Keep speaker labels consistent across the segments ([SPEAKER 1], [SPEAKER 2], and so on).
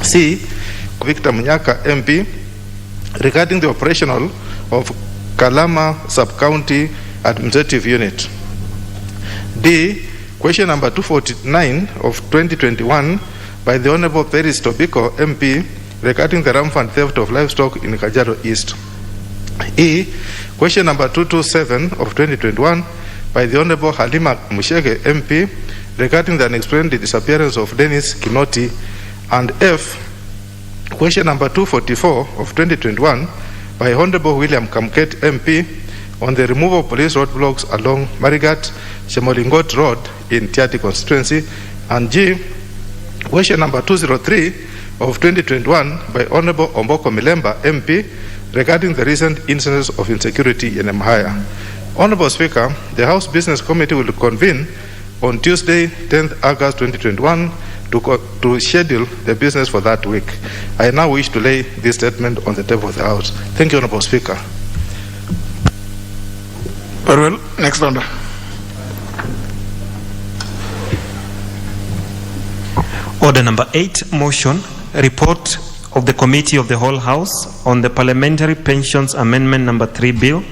[SPEAKER 1] C. Victor Munyaka MP regarding the operational of Kalama Sub-County Administrative Unit. D. Question number 249 of 2021 by the Honorable Peris Tobiko MP regarding the rampant theft of livestock in Kajiado East. E. Question number 227 of 2021 by the Honorable Halima Mushege MP regarding the unexplained disappearance of Dennis Kinoti. And F. Question number 244 of 2021 by Honorable William Kamket MP on the removal of police roadblocks along Marigat Shemolingot Road in Tiati constituency. And G. Question number 203 of 2021 by Honorable Omboko Milemba MP regarding the recent incidents of insecurity in Emhaya. Honorable Speaker, the House Business Committee will convene on Tuesday, 10th August 2021 to schedule the business for that week. I now wish to lay this statement on the table of the House. Thank you, Honorable Speaker.
[SPEAKER 2] Very well. Next order.
[SPEAKER 3] Order number 8, motion, report of the Committee of the Whole House on the Parliamentary Pensions Amendment number 3 Bill,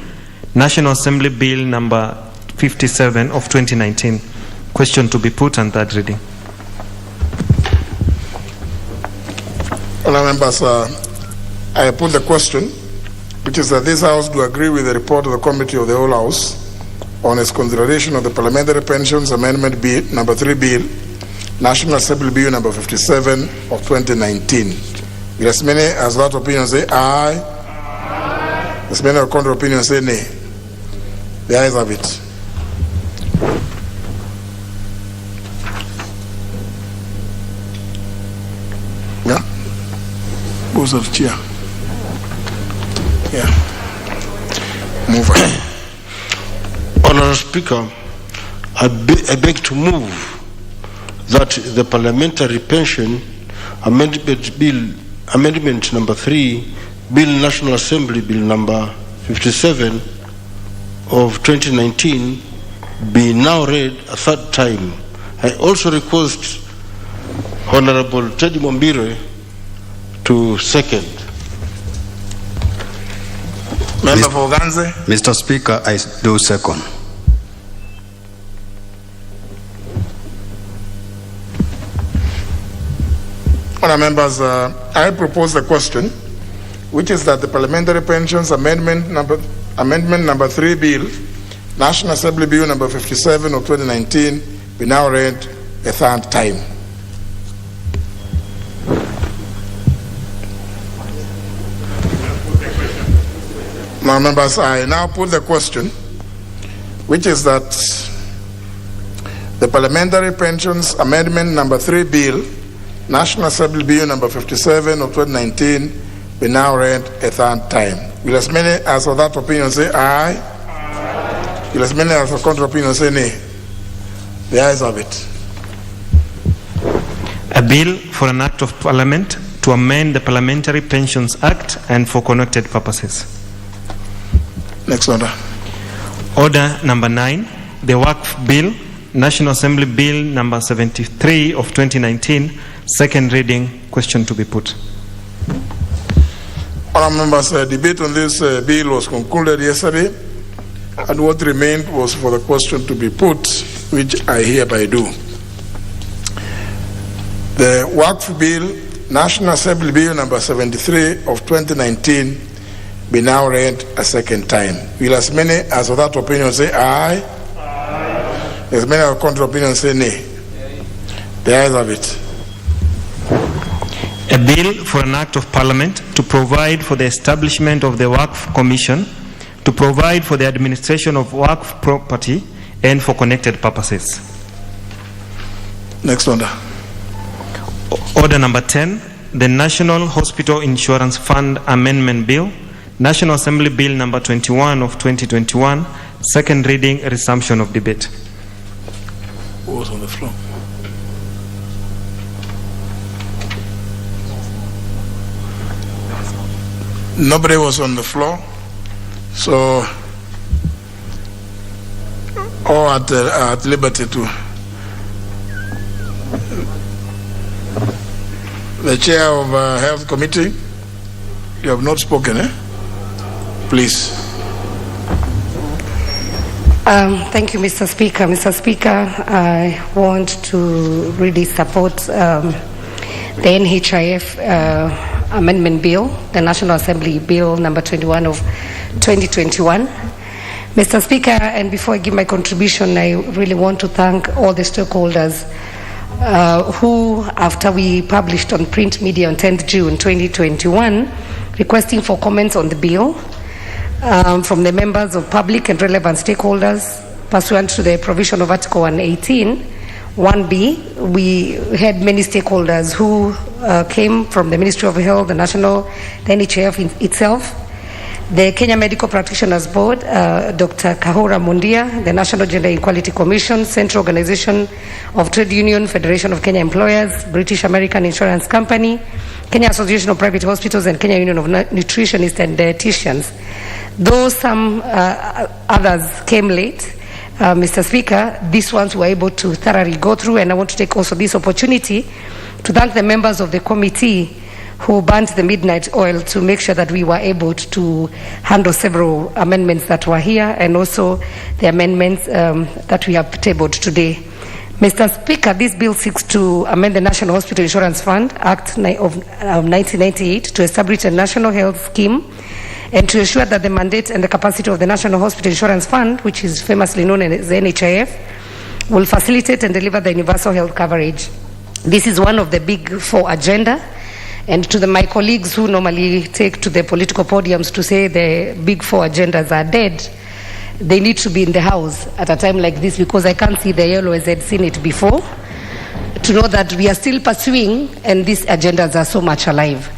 [SPEAKER 3] National Assembly Bill number 57 of 2019. Question to be put on third reading.
[SPEAKER 2] Honourable members, I put the question, which is that this House do agree with the report of the Committee of the Whole House on its consideration of the Parliamentary Pensions Amendment Bill number 3 Bill, National Assembly Bill number 57 of 2019. As many as that opinion say aye. Aye. As many as contrary opinion say nay. The ayes have it. Yeah. Who's of chair? Yeah. Move on.
[SPEAKER 4] Honourable Speaker, I beg to move that the Parliamentary Pension Amendment number 3, Bill National Assembly Bill number 57 of 2019 be now read a third time. I also request Honorable Teddy Mombire to second.
[SPEAKER 2] Member for Ganze.
[SPEAKER 5] Mr. Speaker, I do second.
[SPEAKER 2] Honourable members, I propose the question, which is that the Parliamentary Pensions Amendment number 3 Bill, National Assembly Bill number 57 of 2019, be now read a third time. Now, members, I now put the question, which is that the Parliamentary Pensions Amendment number 3 Bill, National Assembly Bill number 57 of 2019 be now read a third time. Will as many as of that opinion say aye? Aye. Will as many as of contrary opinion say nay? The ayes have it.
[SPEAKER 3] A bill for an act of Parliament to amend the Parliamentary Pensions Act and for connected purposes.
[SPEAKER 2] Next order.
[SPEAKER 3] Order number 9, the Waqf Bill, National Assembly Bill number 73 of 2019, second reading. Question to be put.
[SPEAKER 2] Honourable members, debate on this bill was concluded yesterday, and what remained was for the question to be put, which I hereby do. The Waqf Bill, National Assembly Bill number 73 of 2019, be now read a second time. Will as many as of that opinion say aye? Aye. As many as contrary opinion say nay? Aye. The ayes have it.
[SPEAKER 3] A bill for an act of Parliament to provide for the establishment of the Waqf Commission, to provide for the administration of Waqf property and for connected purposes.
[SPEAKER 2] Next order.
[SPEAKER 3] Order number 10, the National Hospital Insurance Fund Amendment Bill, National Assembly Bill number 21 of 2021, second reading, resumption of debate.
[SPEAKER 2] Who was on the floor? Nobody was on the floor, so all at liberty to The Chair of Health Committee, you have not spoken, eh? Please.
[SPEAKER 6] Thank you, Mr. Speaker. Mr. Speaker, I want to really support the NHIF Amendment Bill, the National Assembly Bill number 21 of 2021. Mr. Speaker, and before I give my contribution, I really want to thank all the stakeholders who, after we published on print media on 10th June 2021, requesting for comments on the bill, from the members of public and relevant stakeholders pursuant to the provision of Article 118, 1B. We had many stakeholders who came from the Ministry of Health, the NHIF itself, the Kenya Medical Practitioners Board, Dr. Kahura Mundia, the National Gender Equality Commission, Central Organization of Trade Union, Federation of Kenya Employers, British American Insurance Company, Kenya Association of Private Hospitals, and Kenya Union of Nutritionists and Dietitians. Though some others came late, Mr. Speaker, these ones were able to thoroughly go through, and I want to take also this opportunity to thank the members of the committee who burnt the midnight oil to make sure that we were able to handle several amendments that were here, and also the amendments that we have tabled today. Mr. Speaker, this bill seeks to amend the National Hospital Insurance Fund Act of 1998 to establish a national health scheme and to ensure that the mandate and the capacity of the National Hospital Insurance Fund, which is famously known as the NHIF, will facilitate and deliver the universal health coverage. This is one of the big four agenda. And to my colleagues who normally take to the political podiums to say the big four agendas are dead, they need to be in the house at a time like this, because I can't see the yellow as I'd seen it before, to know that we are still pursuing and these agendas are so much alive.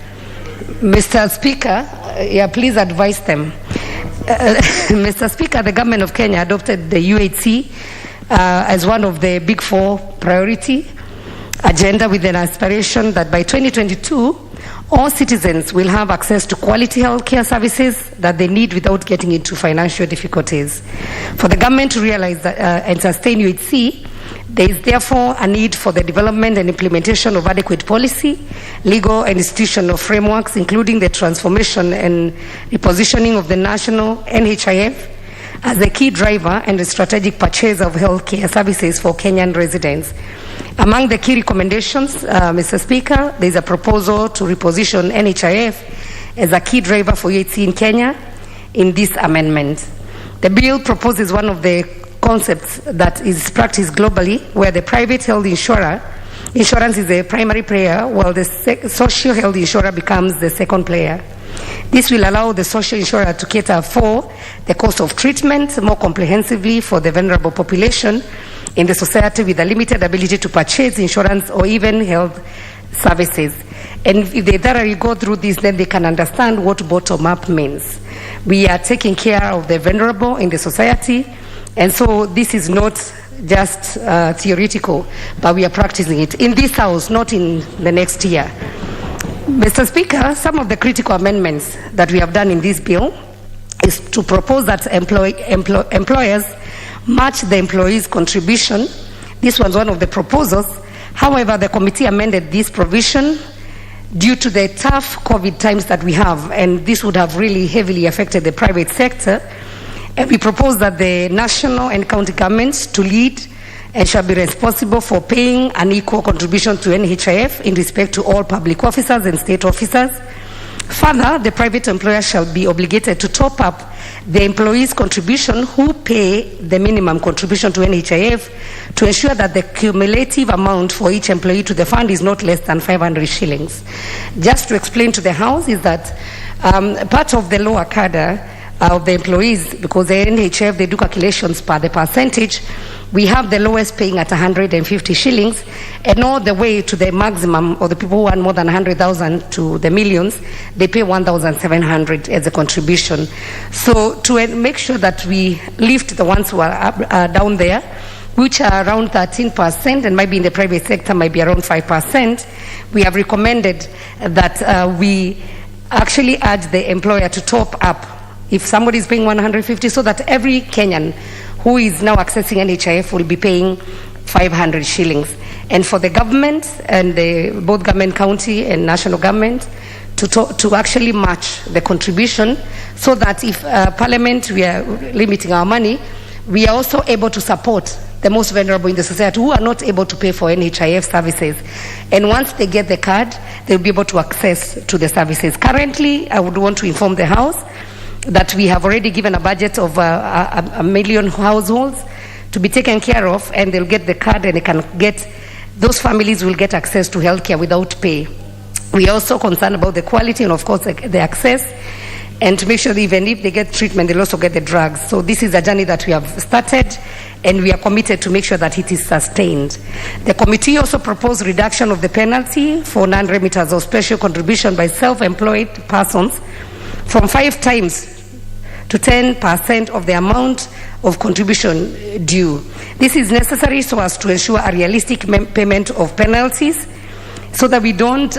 [SPEAKER 6] Mr. Speaker, please advise them. Mr. Speaker, the government of Kenya adopted the UHC as one of the big four priority agenda, with an aspiration that by 2022, all citizens will have access to quality health care services that they need without getting into financial difficulties. For the government to realize that, and sustain UHC, there is therefore a need for the development and implementation of adequate policy, legal and institutional frameworks, including the transformation and repositioning of the national NHIF as a key driver and a strategic purchaser of healthcare services for Kenyan residents. Among the key recommendations, Mr. Speaker, there is a proposal to reposition NHIF as a key driver for UHC in Kenya in this amendment. The bill proposes one of the concepts that is practiced globally, where the private health insurance is a primary player, while the social health insurer becomes the second player. This will allow the social insurer to cater for the cost of treatment more comprehensively for the vulnerable population in the society with a limited ability to purchase insurance or even health services. And if they thoroughly go through this, then they can understand what bottom-up means. We are taking care of the vulnerable in the society, and so this is not just theoretical, but we are practicing it in this house, not in the next year. Mr. Speaker, some of the critical amendments that we have done in this bill is to propose that employers match the employees' contribution. This was one of the proposals. However, the committee amended this provision due to the tough COVID times that we have, and this would have really heavily affected the private sector. And we propose that the national and county governments to lead and shall be responsible for paying an equal contribution to NHIF in respect to all public officers and state officers. Further, the private employer shall be obligated to top up the employee's contribution who pay the minimum contribution to NHIF to ensure that the cumulative amount for each employee to the fund is not less than 500 shillings. Just to explain to the House is that part of the lower cadre of the employees, because the NHIF, they do calculations per the percentage, we have the lowest paying at 150 shillings, and all the way to the maximum, or the people who earn more than 100,000 to the millions, they pay 1,700 as a contribution. So to make sure that we lift the ones who are down there, which are around 13%, and maybe in the private sector might be around 5%, we have recommended that we actually urge the employer to top up if somebody is paying 150, so that every Kenyan who is now accessing NHIF will be paying 500 shillings. And for the government and both government, county and national government, to actually match the contribution, so that if Parliament, we are limiting our money, we are also able to support the most vulnerable in the society who are not able to pay for NHIF services. And once they get the card, they'll be able to access to the services. Currently, I would want to inform the House that we have already given a budget of 1 million households to be taken care of, and they'll get the card, and they can get, those families will get access to healthcare without pay. We are also concerned about the quality and, of course, the access, and to make sure that even if they get treatment, they'll also get the drugs. So this is a journey that we have started, and we are committed to make sure that it is sustained. The committee also proposed reduction of the penalty for non-remitters of special contribution by self-employed persons from 5 times to 10% of the amount of contribution due. This is necessary so as to ensure a realistic payment of penalties, so that we don't,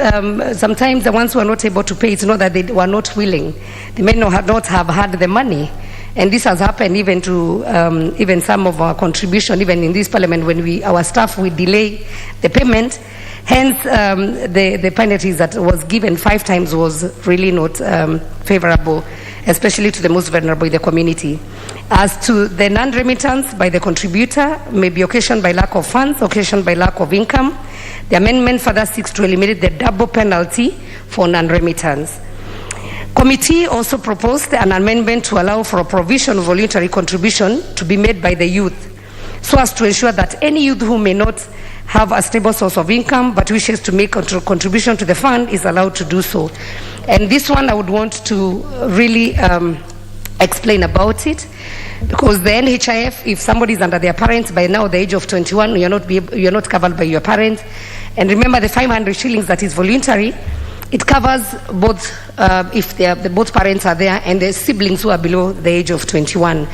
[SPEAKER 6] sometimes the ones who are not able to pay, it's not that they were not willing. They may not have had the money. And this has happened even to even some of our contribution, even in this Parliament, when our staff will delay the payment. Hence, the penalties that was given 5 times was really not favorable, especially to the most vulnerable in the community. As to the non-remittance by the contributor may be occasioned by lack of funds, occasioned by lack of income. The amendment further seeks to eliminate the double penalty for non-remittance. Committee also proposed an amendment to allow for a provision of voluntary contribution to be made by the youth, so as to ensure that any youth who may not have a stable source of income but wishes to make a contribution to the fund is allowed to do so. And this one I would want to really explain about it, because the NHIF, if somebody is under their parents by now the age of 21, you're not covered by your parents. And remember, the 500 shillings that is voluntary, it covers both if the both parents are there and the siblings who are below the age of 21.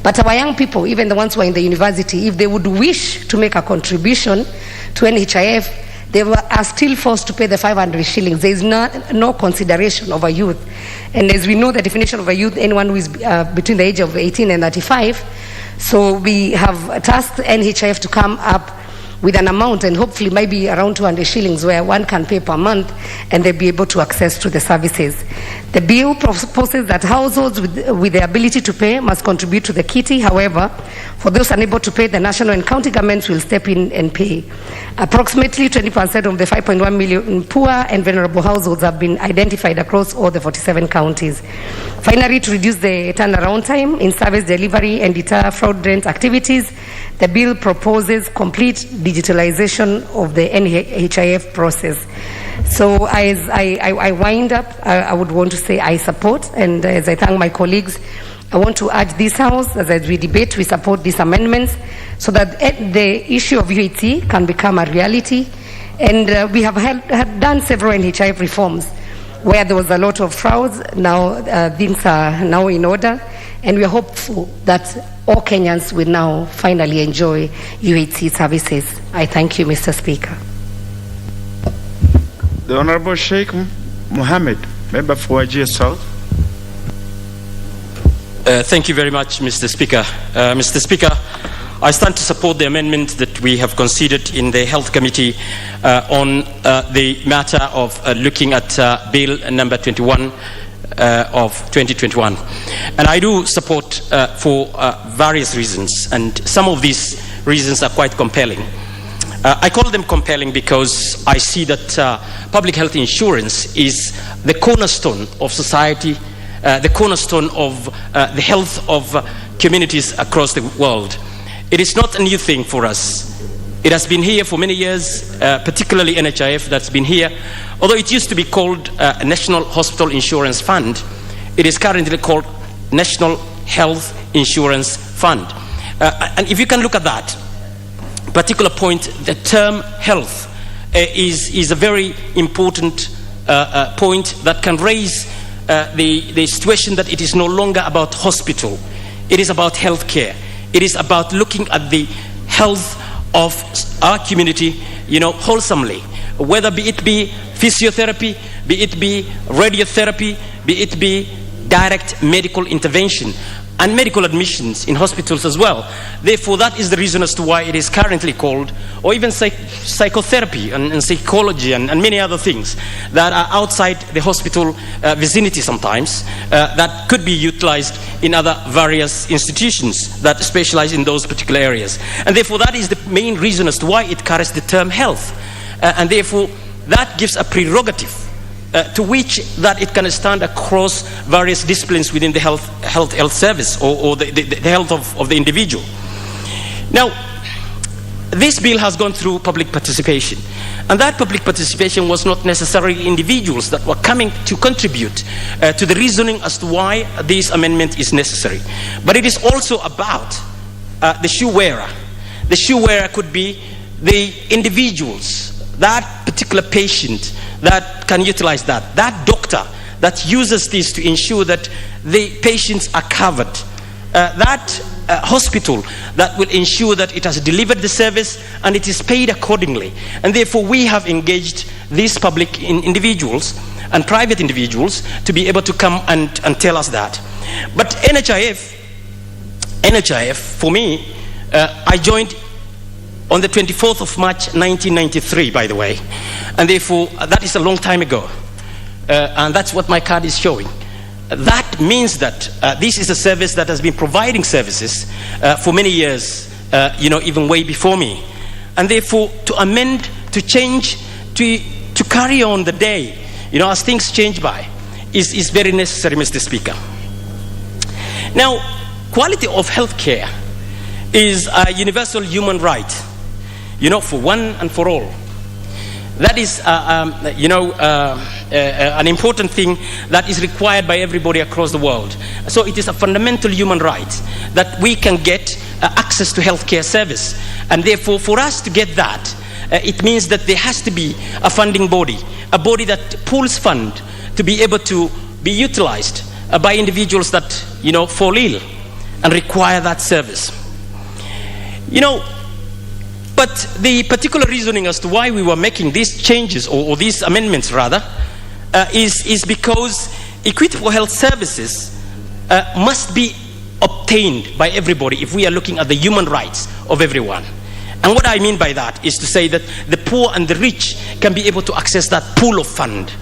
[SPEAKER 6] But our young people, even the ones who are in the university, if they would wish to make a contribution to NHIF, they are still forced to pay the 500 shillings. There is no consideration of a youth. And as we know, the definition of a youth, anyone who is between the age of 18 and 35. So we have tasked NHIF to come up with an amount, and hopefully maybe around 200 shillings, where one can pay per month and they'll be able to access to the services. The bill proposes that households with the ability to pay must contribute to the kitty. However, for those unable to pay, the national and county governments will step in and pay. Approximately 20% of the 5.1 million poor and vulnerable households have been identified across all the 47 counties. Finally, to reduce the turnaround time in service delivery and deter fraudulent activities, the bill proposes complete digitalization of the NHIF process. So as I wind up, I would want to say I support, and as I thank my colleagues, I want to urge this House, as we debate, we support these amendments so that the issue of UET can become a reality. And we have done several NHIF reforms where there was a lot of frauds. Now things are now in order, and we are hopeful that all Kenyans will now finally enjoy UET services. I thank you, Mr. Speaker.
[SPEAKER 7] The Honorable Sheikh Mohammed, member for Wajir South.
[SPEAKER 8] Thank you very much, Mr. Speaker. Mr. Speaker, I stand to support the amendment that we have considered in the Health Committee on the matter of looking at Bill number 21 of 2021. And I do support for various reasons, and some of these reasons are quite compelling. I call them compelling because I see that public health insurance is the cornerstone of society, the cornerstone of the health of communities across the world. It is not a new thing for us. It has been here for many years, particularly NHIF that's been here. Although it used to be called National Hospital Insurance Fund, it is currently called National Health Insurance Fund. And if you can look at that particular point, the term health is a very important point that can raise the situation that it is no longer about hospital. It is about healthcare. It is about looking at the health of our community, wholesomely, whether it be physiotherapy, be it be radiotherapy, be it be direct medical intervention. and medical admissions in hospitals as well. Therefore, that is the reason as to why it is currently called, or even psychotherapy and psychology and many other things that are outside the hospital vicinity sometimes, that could be utilized in other various institutions that specialize in those particular areas. And therefore, that is the main reason as to why it carries the term health. And therefore, that gives a prerogative to which that it can stand across various disciplines within the health service or the health of the individual. Now, this bill has gone through public participation, and that public participation was not necessarily individuals that were coming to contribute to the reasoning as to why this amendment is necessary, but it is also about the shoe wearer. The shoe wearer could be the individuals, that particular patient that can utilize that doctor that uses this to ensure that the patients are covered, that hospital that will ensure that it has delivered the service and it is paid accordingly. And therefore, we have engaged these public individuals and private individuals to be able to come and tell us that. But NHIF, for me, I joined on the 24th of March 1993, by the way, and therefore that is a long time ago, and that's what my card is showing. That means that this is a service that has been providing services for many years, even way before me, and therefore to amend, to change, to carry on the day, as things change by, is very necessary, Mr. Speaker. Now, quality of health care is a universal human right, for one and for all. That is, an important thing that is required by everybody across the world. So it is a fundamental human right that we can get access to healthcare service. And therefore, for us to get that, it means that there has to be a funding body, a body that pools fund to be able to be utilized by individuals that, fall ill and require that service. But the particular reasoning as to why we were making these changes, or these amendments rather, is because equitable health services must be obtained by everybody if we are looking at the human rights of everyone. And what I mean by that is to say that the poor and the rich can be able to access that pool of fund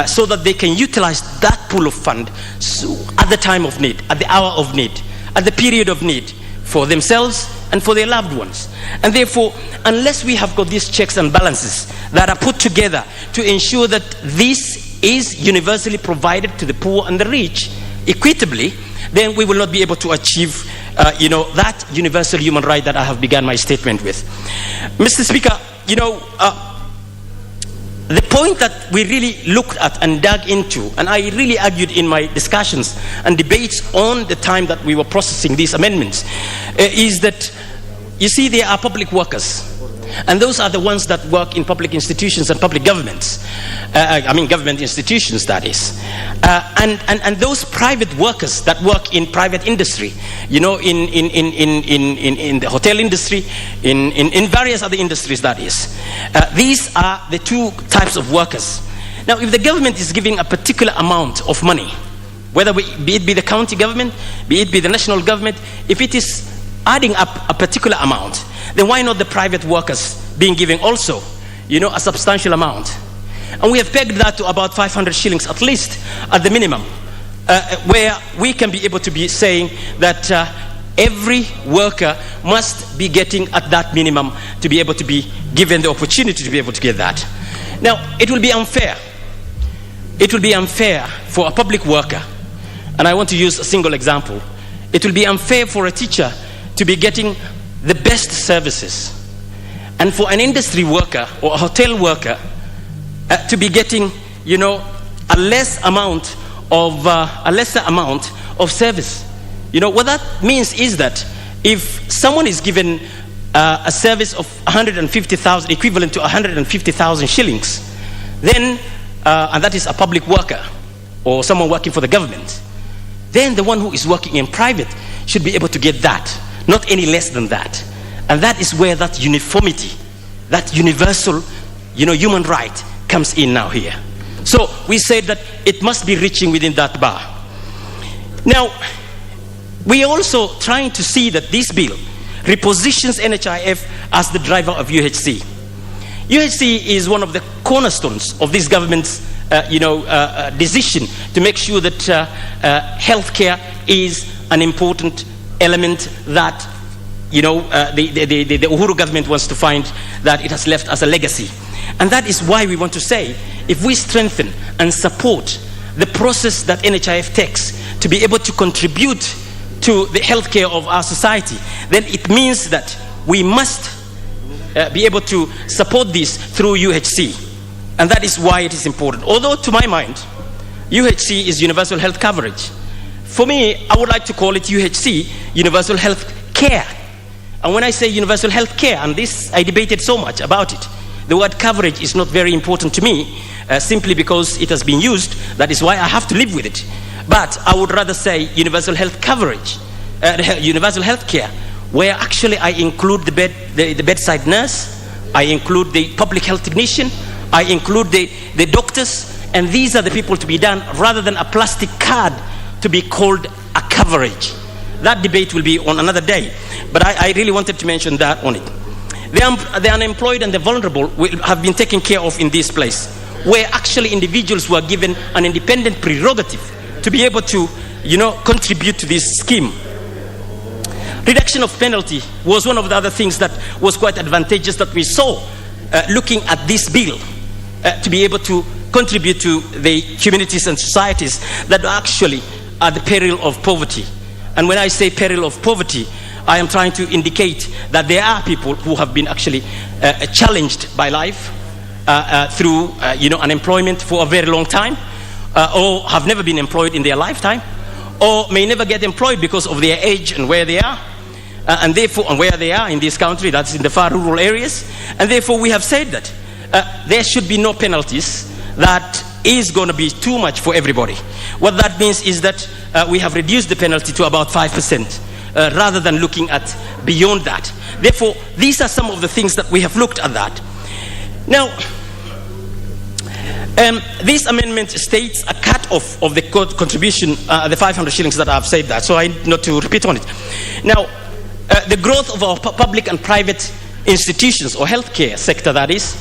[SPEAKER 8] so that they can utilize that pool of fund at the time of need, at the hour of need, at the period of need, for themselves and for their loved ones. And therefore, unless we have got these checks and balances that are put together to ensure that this is universally provided to the poor and the rich equitably, then we will not be able to achieve that universal human right that I have begun my statement with. Mr. Speaker, the point that we really looked at and dug into, and I really argued in my discussions and debates on the time that we were processing these amendments, is that, you see, there are public workers, and those are the ones that work in public institutions and public governments. Government institutions, that is. And those private workers that work in private industry, in the hotel industry, in various other industries, that is. These are the two types of workers. Now, if the government is giving a particular amount of money, whether be it be the county government, be it be the national government, if it is adding up a particular amount, then why not the private workers being given also, a substantial amount? And we have pegged that to about 500 shillings at least, at the minimum, where we can be able to be saying that every worker must be getting at that minimum to be able to be given the opportunity to be able to get that. Now, it will be unfair. It will be unfair for a public worker, and I want to use a single example. It will be unfair for a teacher to be getting the best services, and for an industry worker or a hotel worker to be getting, a lesser amount of service. What that means is that if someone is given a service of 150,000, equivalent to 150,000 shillings, then, and that is a public worker or someone working for the government, then the one who is working in private should be able to get that, not any less than that. And that is where that uniformity, that universal, human right comes in now here. So we said that it must be reaching within that bar. Now, we are also trying to see that this bill repositions NHIF as the driver of UHC. UHC is one of the cornerstones of this government's decision to make sure that healthcare is an important element that the Uhuru government wants to find that it has left as a legacy. And that is why we want to say, if we strengthen and support the process that NHIF takes to be able to contribute to the healthcare of our society, then it means that we must be able to support this through UHC. And that is why it is important. Although to my mind, UHC is universal health coverage. For me, I would like to call it UHC, universal health care. And when I say universal health care, and this, I debated so much about it, the word coverage is not very important to me, simply because it has been used. That is why I have to live with it. But I would rather say universal health coverage, universal health care, where actually I include the bedside nurse, I include the public health technician, I include the doctors, and these are the people to be done, rather than a plastic card to be called a coverage. That debate will be on another day, but I really wanted to mention that on it. The unemployed and the vulnerable will have been taken care of in this place, where actually individuals were given an independent prerogative to be able to, contribute to this scheme. Reduction of penalty was one of the other things that was quite advantageous that we saw looking at this bill to be able to contribute to the communities and societies that are actually at the peril of poverty. And when I say peril of poverty, I am trying to indicate that there are people who have been actually challenged by life through unemployment for a very long time, or have never been employed in their lifetime, or may never get employed because of their age and where they are, and therefore, and where they are in this country, that's in the far rural areas. And therefore we have said that there should be no penalties. That is going to be too much for everybody. What that means is that we have reduced the penalty to about 5%. Rather than looking at beyond that. Therefore, these are some of the things that we have looked at that. Now, this amendment states a cut-off of the contribution, the 500 shillings that I've said that, so I need not to repeat on it. Now, the growth of our public and private institutions, or healthcare sector that is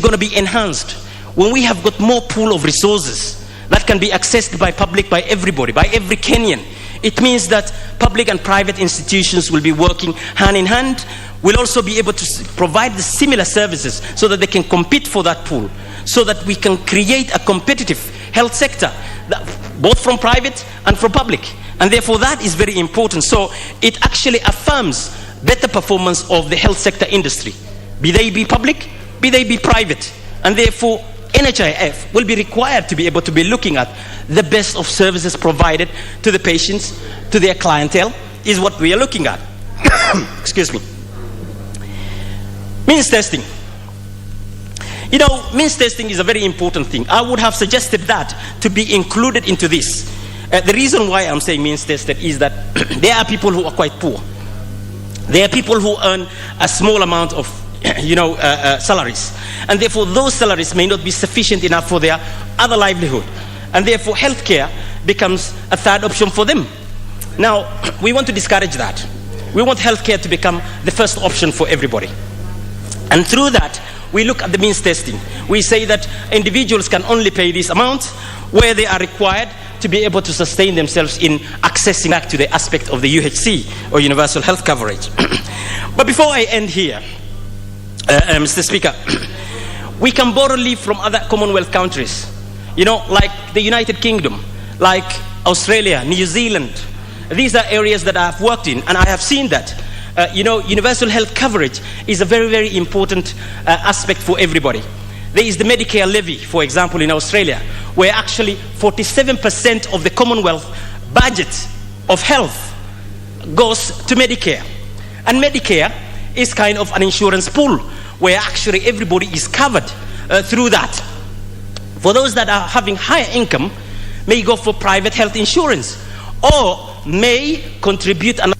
[SPEAKER 8] going to be enhanced when we have got more pool of resources that can be accessed by public, by everybody, by every Kenyan. It means that public and private institutions will be working hand in hand, will also be able to provide the similar services so that they can compete for that pool, so that we can create a competitive health sector, both from private and from public. And therefore that is very important. So it actually affirms better performance of the health sector industry, be they be public, be they be private. And therefore NHIF will be required to be able to be looking at the best of services provided to the patients, to their clientele, is what we are looking at. Excuse me. Means testing. Means testing is a very important thing. I would have suggested that to be included into this. The reason why I'm saying means tested is that there are people who are quite poor. There are people who earn a small amount of salaries, and therefore those salaries may not be sufficient enough for their other livelihood, and therefore healthcare becomes a third option for them. Now, we want to discourage that. We want healthcare to become the first option for everybody, and through that we look at the means testing. We say that individuals can only pay this amount where they are required to be able to sustain themselves in accessing back to the aspect of the UHC, or universal health coverage. But before I end here, Mr. Speaker, we can borrow leave from other Commonwealth countries, like the United Kingdom, like Australia, New Zealand. These are areas that I have worked in, and I have seen that, universal health coverage is a very, very important aspect for everybody. There is the Medicare levy, for example, in Australia, where actually 47% of the Commonwealth budget of health goes to Medicare. And Medicare is kind of an insurance pool where actually everybody is covered through that. For those that are having higher income, may go for private health insurance, or may contribute another.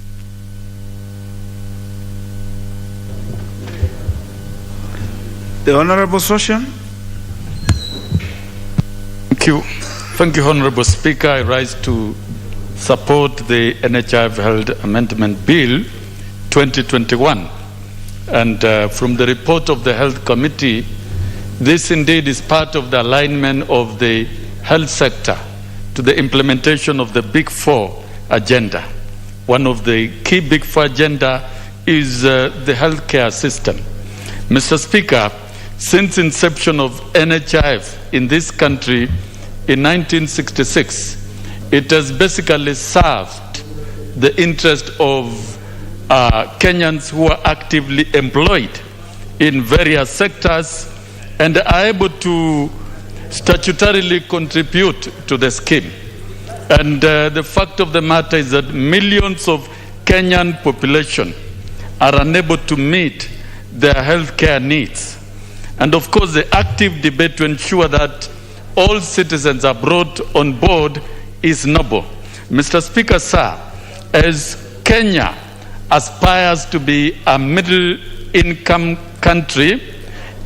[SPEAKER 7] The Honorable Soshan.
[SPEAKER 9] Thank you, Honorable Speaker. I rise to support the NHIF Health Amendment Bill 2021. And from the report of the Health Committee, this indeed is part of the alignment of the health sector to the implementation of the Big Four agenda. One of the key Big Four agenda is the healthcare system. Mr. Speaker, since inception of NHIF in this country in 1966, it has basically served the interest of Kenyans who are actively employed in various sectors and are able to statutorily contribute to the scheme. And the fact of the matter is that millions of Kenyan population are unable to meet their healthcare needs. And of course, the active debate to ensure that all citizens are brought on board is noble. Mr. Speaker, sir, as Kenya aspires to be a middle-income country,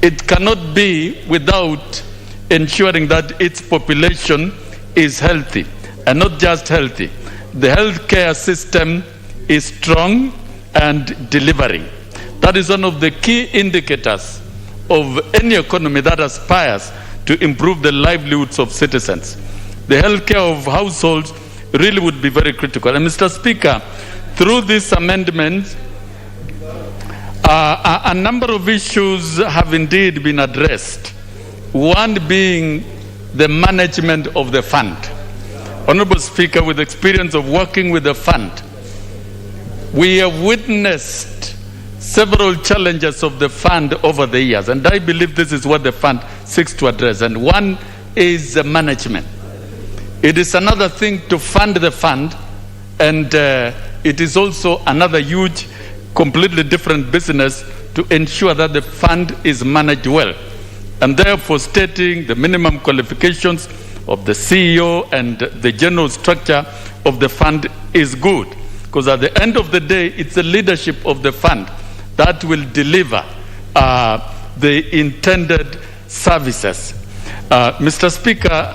[SPEAKER 9] it cannot be without ensuring that its population is healthy, and not just healthy. The healthcare system is strong and delivering. That is one of the key indicators of any economy that aspires to improve the livelihoods of citizens. The healthcare of households really would be very critical. And Mr. Speaker, through this amendment, a number of issues have indeed been addressed. One being the management of the fund. Honorable Speaker, with experience of working with the fund, we have witnessed several challenges of the fund over the years, and I believe this is what the fund seeks to address. And one is the management. It is another thing to fund the fund, and it is also another huge, completely different business to ensure that the fund is managed well. And therefore, stating the minimum qualifications of the CEO and the general structure of the fund is good, because at the end of the day, it's the leadership of the fund that will deliver the intended services. Mr. Speaker,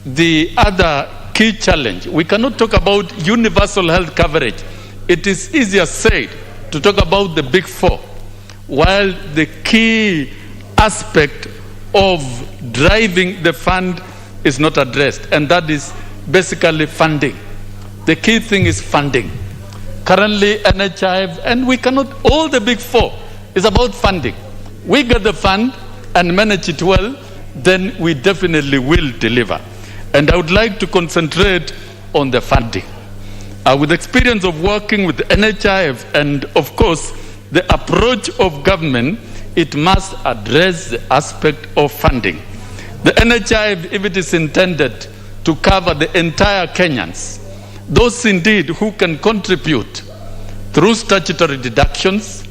[SPEAKER 9] the other key challenge, we cannot talk about universal health coverage. It is easier said to talk about the Big Four, while the key aspect of driving the fund is not addressed, and that is basically funding. The key thing is funding. Currently, NHIF, and we cannot, all the Big Four is about funding. We get the fund and manage it well, then we definitely will deliver. And I would like to concentrate on the funding. With experience of working with NHIF and, of course, the approach of government, it must address the aspect of funding. The NHIF, if it is intended to cover the entire Kenyans, those indeed who can contribute through statutory deductions,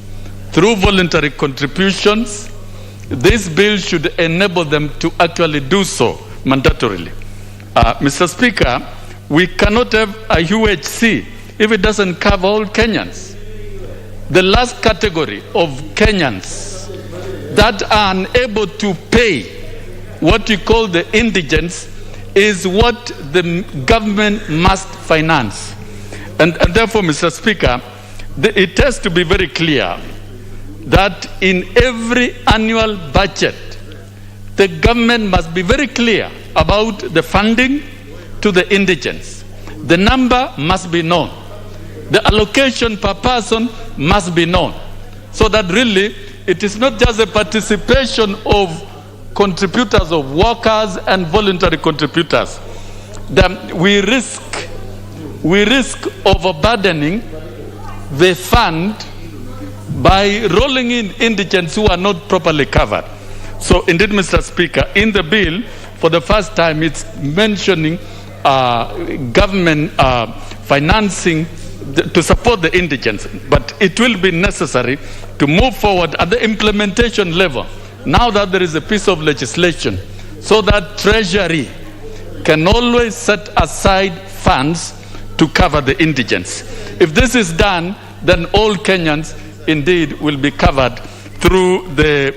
[SPEAKER 9] through voluntary contributions, this bill should enable them to actually do so mandatorily. Mr. Speaker, we cannot have a UHC if it doesn't cover all Kenyans. The last category of Kenyans that are unable to pay what you call the indigents is what the government must finance. And therefore, Mr. Speaker, it has to be very clear that in every annual budget, the government must be very clear about the funding to the indigents. The number must be known. The allocation per person must be known. So that really, it is not just a participation of contributors, of workers and voluntary contributors. We risk overburdening the fund by rolling in indigents who are not properly covered. So indeed, Mr. Speaker, in the bill, for the first time, it's mentioning government financing to support the indigents. But it will be necessary to move forward at the implementation level, now that there is a piece of legislation, so that Treasury can always set aside funds to cover the indigents. If this is done, then all Kenyans indeed will be covered through the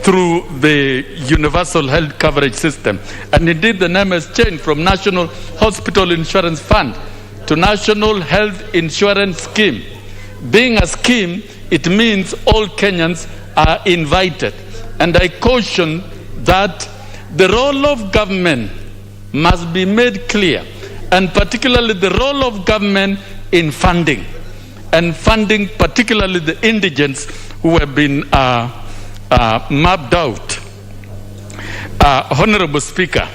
[SPEAKER 9] through the universal health coverage system. And indeed, the name has changed from National Hospital Insurance Fund to National Health Insurance Scheme. Being a scheme, it means all Kenyans are invited. And I caution that the role of government must be made clear, and particularly the role of government in funding, and funding particularly the indigents who have been mapped out. Honorable Speaker,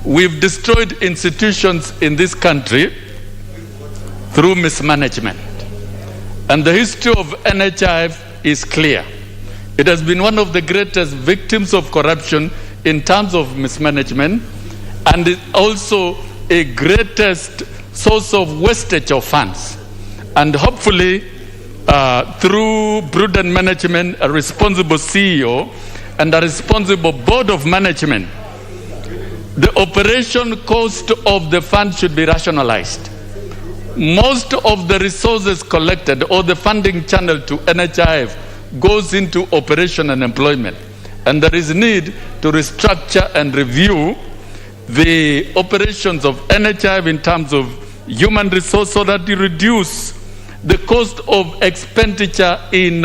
[SPEAKER 9] we've destroyed institutions in this country through mismanagement. And the history of NHIF is clear. It has been one of the greatest victims of corruption in terms of mismanagement, and is also a greatest source of wastage of funds. And hopefully, through prudent management, a responsible CEO, and a responsible board of management, the operation cost of the fund should be rationalized. Most of the resources collected or the funding channel to NHIF goes into operation and employment. And there is need to restructure and review the operations of NHIF in terms of human resource so that you reduce the cost of expenditure in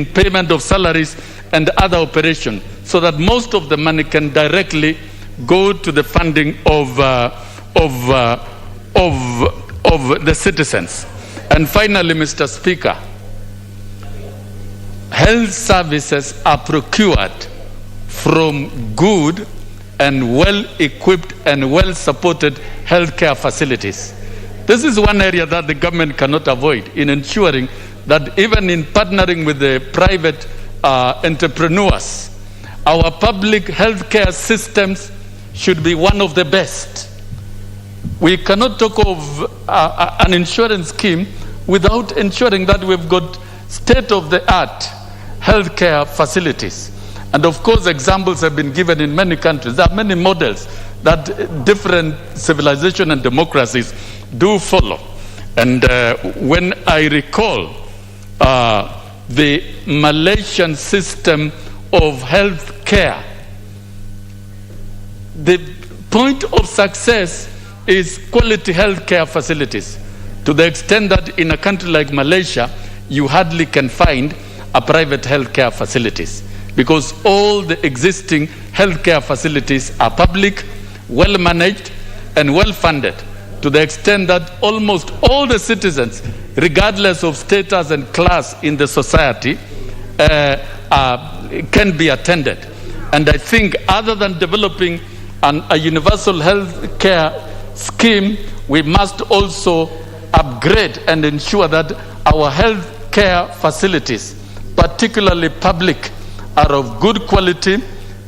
[SPEAKER 9] payment of salaries and other operations, so that most of the money can directly go to the funding of the citizens. And finally, Mr. Speaker, health services are procured from good and well-equipped and well-supported healthcare facilities. This is one area that the government cannot avoid in ensuring that even in partnering with the private entrepreneurs, our public healthcare systems should be one of the best. We cannot talk of an insurance scheme without ensuring that we've got state-of-the-art healthcare facilities. And of course, examples have been given in many countries. There are many models that different civilizations and democracies do follow. And when I recall the Malaysian system of health care, the point of success is quality health care facilities, to the extent that in a country like Malaysia, you hardly can find a private health care facilities, because all the existing healthcare facilities are public, well managed, and well funded, to the extent that almost all the citizens, regardless of status and class in the society, can be attended. And I think other than developing a universal health care scheme, we must also upgrade and ensure that our health care facilities, particularly public, are of good quality,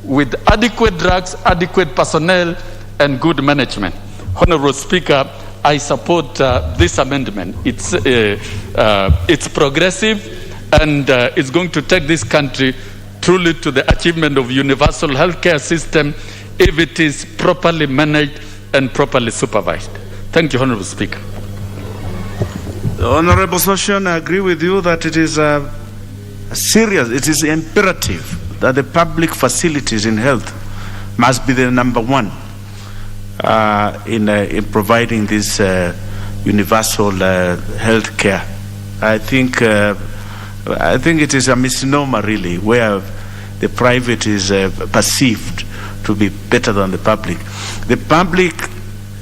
[SPEAKER 9] with adequate drugs, adequate personnel, and good management. Honorable Speaker, I support this amendment. It's progressive, and it's going to take this country truly to the achievement of universal healthcare system if it is properly managed and properly supervised. Thank you, Honorable Speaker.
[SPEAKER 10] The Honorable Session, I agree with you that it is serious, it is imperative that the public facilities in health must be the number one in providing this universal health care. I think it is a misnomer, really, where the private is perceived to be better than the public. The public,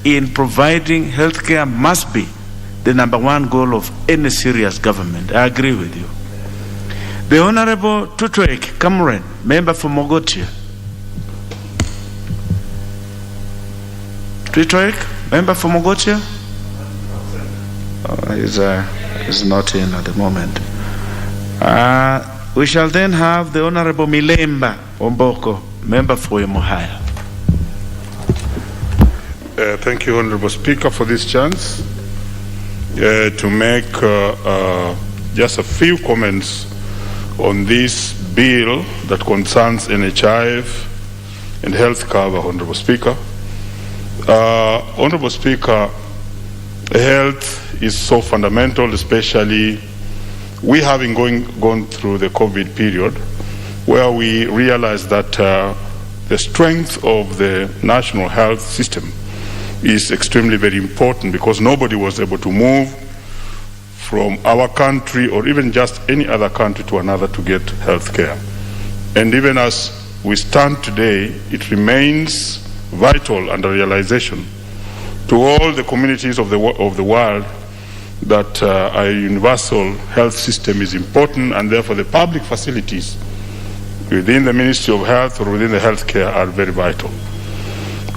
[SPEAKER 10] in providing health care, must be the number one goal of any serious government. I agree with you. The Honorable Tutuek Cameron, member for Mogotia. Tutuek, member for Mogotia? He's not in at the moment. We shall then have the Honorable Milemba Omboko, member for Emuhaya.
[SPEAKER 11] Thank you, Honorable Speaker, for this chance to make just a few comments on this bill that concerns NHIF and health cover, Honorable Speaker. Honorable Speaker, health is so fundamental, especially we having gone through the COVID period, where we realized that the strength of the national health system is extremely very important, because nobody was able to move from our country or even just any other country to another to get health care. And even as we stand today, it remains vital under realization to all the communities of the world that a universal health system is important, and therefore the public facilities within the Ministry of Health or within the healthcare are very vital.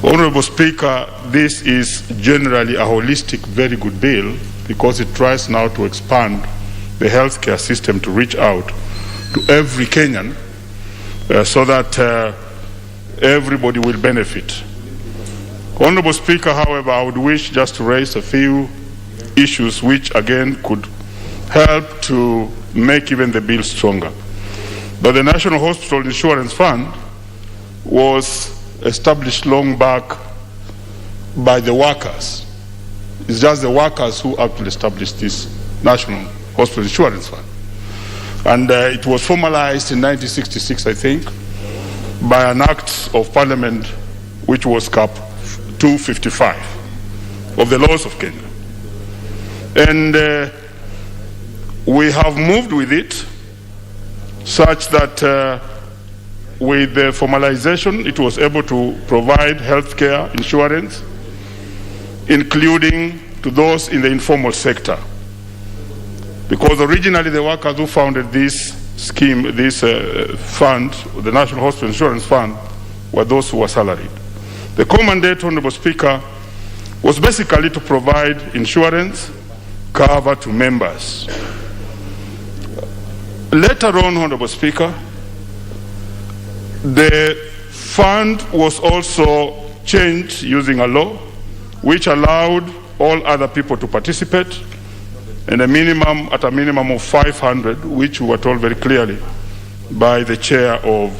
[SPEAKER 11] Honorable Speaker, this is generally a holistic, very good bill, because it tries now to expand the healthcare system to reach out to every Kenyan so that everybody will benefit. Honorable Speaker, however, I would wish just to raise a few issues which again could help to make even the bill stronger. But the National Hospital Insurance Fund was established long back by the workers. It's just the workers who actually established this National Hospital Insurance Fund. And it was formalized in 1966, I think, by an act of parliament which was Cap 255 of the laws of Kenya. And we have moved with it such that with the formalization, it was able to provide health care insurance, including to those in the informal sector. Because originally the workers who founded this scheme, this fund, the National Hospital Insurance Fund, were those who were salaried. The core mandate, Honorable Speaker, was basically to provide insurance cover to members. Later on, Honorable Speaker, the fund was also changed using a law which allowed all other people to participate, and at a minimum of 500, which we were told very clearly by the chair of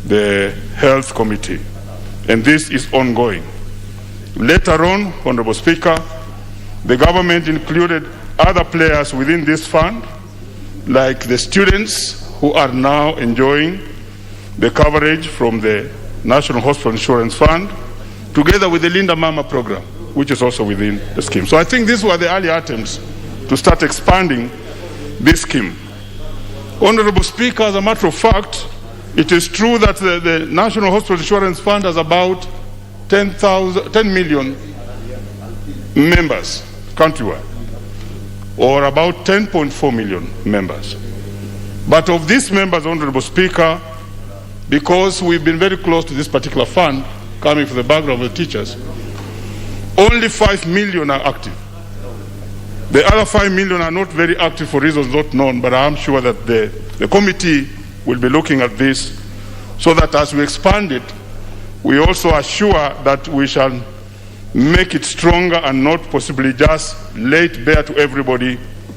[SPEAKER 11] the Health Committee. And this is ongoing. Later on, Honorable Speaker, the government included other players within this fund, like the students who are now enjoying the coverage from the National Hospital Insurance Fund, together with the Linda Mama program, which is also within the scheme. So I think these were the early attempts to start expanding this scheme. Honorable Speaker, as a matter of fact, it is true that the National Hospital Insurance Fund has about 10 million members countrywide, or about 10.4 million members. But of these members, Honorable Speaker, because we've been very close to this particular fund, coming from the background of the teachers, only 5 million are active. The other 5 million are not very active for reasons not known, but I'm sure that the committee will be looking at this so that as we expand it, we also assure that we shall make it stronger and not possibly just lay it bare to everybody,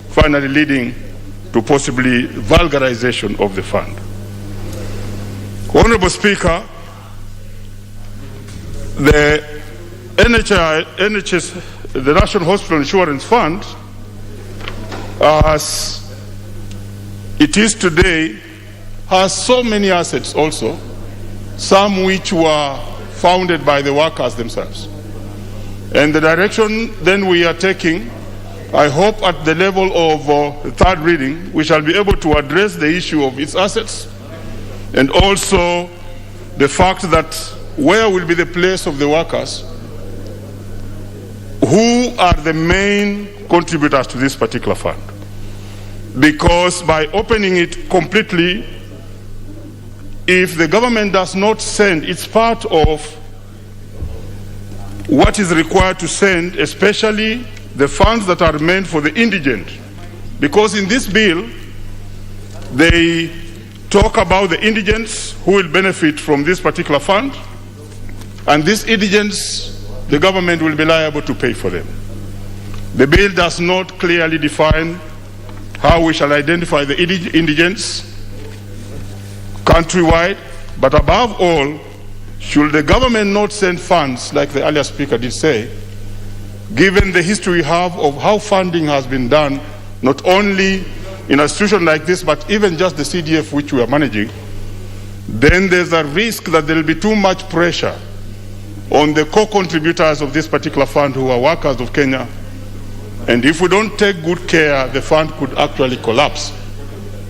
[SPEAKER 11] finally leading to possibly vulgarization of the fund. Honorable Speaker, the NHS, the National Hospital Insurance Fund, as it is today, has so many assets also, some which were founded by the workers themselves. And the direction then we are taking, I hope at the level of the third reading, we shall be able to address the issue of its assets, and also the fact that where will be the place of the workers, who are the main contributors to this particular fund. Because by opening it completely, if the government does not send, it's part of what is required to send, especially the funds that are meant for the indigent. Because in this bill, they talk about the indigents who will benefit from this particular fund, and these indigents, the government will be liable to pay for them. The bill does not clearly define how we shall identify the indigents countrywide, but above all, should the government not send funds, like the earlier speaker did say, given the history we have of how funding has been done, not only in a institution like this, but even just the CDF which we are managing, then there's a risk that there will be too much pressure on the co-contributors of this particular fund who are workers of Kenya. And if we don't take good care, the fund could actually collapse.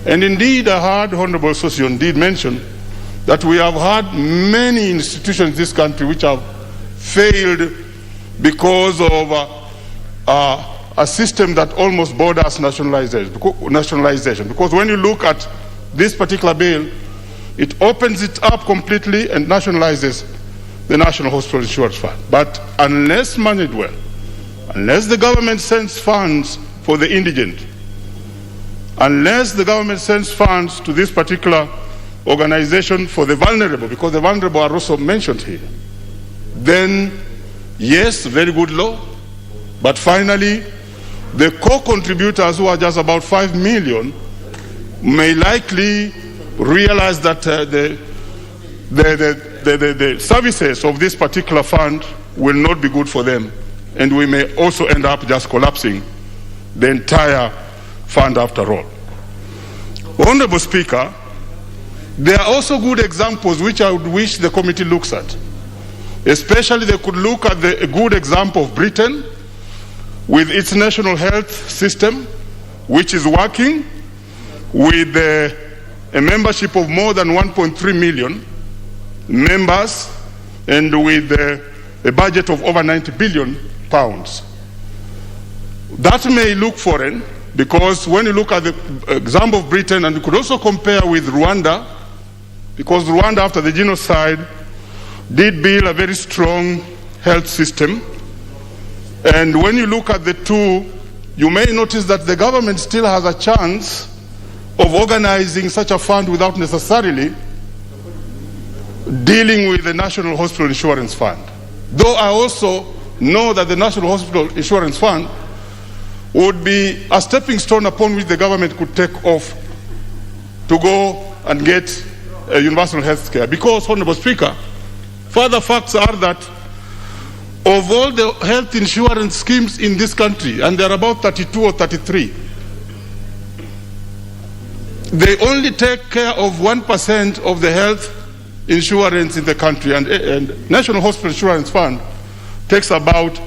[SPEAKER 11] And indeed, I heard Honorable Sosion did mention that we have had many institutions in this country which have failed because of a system that almost borders nationalization. Because when you look at this particular bill, it opens it up completely and nationalizes the National Hospital Insurance Fund. But unless managed well, unless the government sends funds for the indigent, unless the government sends funds to this particular organization for the vulnerable, because the vulnerable are also mentioned here, then yes, very good law, but finally the co-contributors, who are just about 5 million, may likely realize that the services of this particular fund will not be good for them, and we may also end up just collapsing the entire fund after all. Honorable Speaker, there are also good examples which I would wish the committee looks at. Especially they could look at the good example of Britain with its national health system, which is working with a membership of more than 1.3 million members and with a budget of over 90 billion pounds. That may look foreign, because when you look at the example of Britain, and you could also compare with Rwanda, because Rwanda, after the genocide, did build a very strong health system. And when you look at the two, you may notice that the government still has a chance of organizing such a fund without necessarily dealing with the National Hospital Insurance Fund. Though I also know that the National Hospital Insurance Fund would be a stepping stone upon which the government could take off to go and get universal health care. Because, Honorable Speaker, further facts are that of all the health insurance schemes in this country, and there are about 32 or 33, they only take care of 1% of the health insurance in the country, and National Hospital Insurance Fund takes about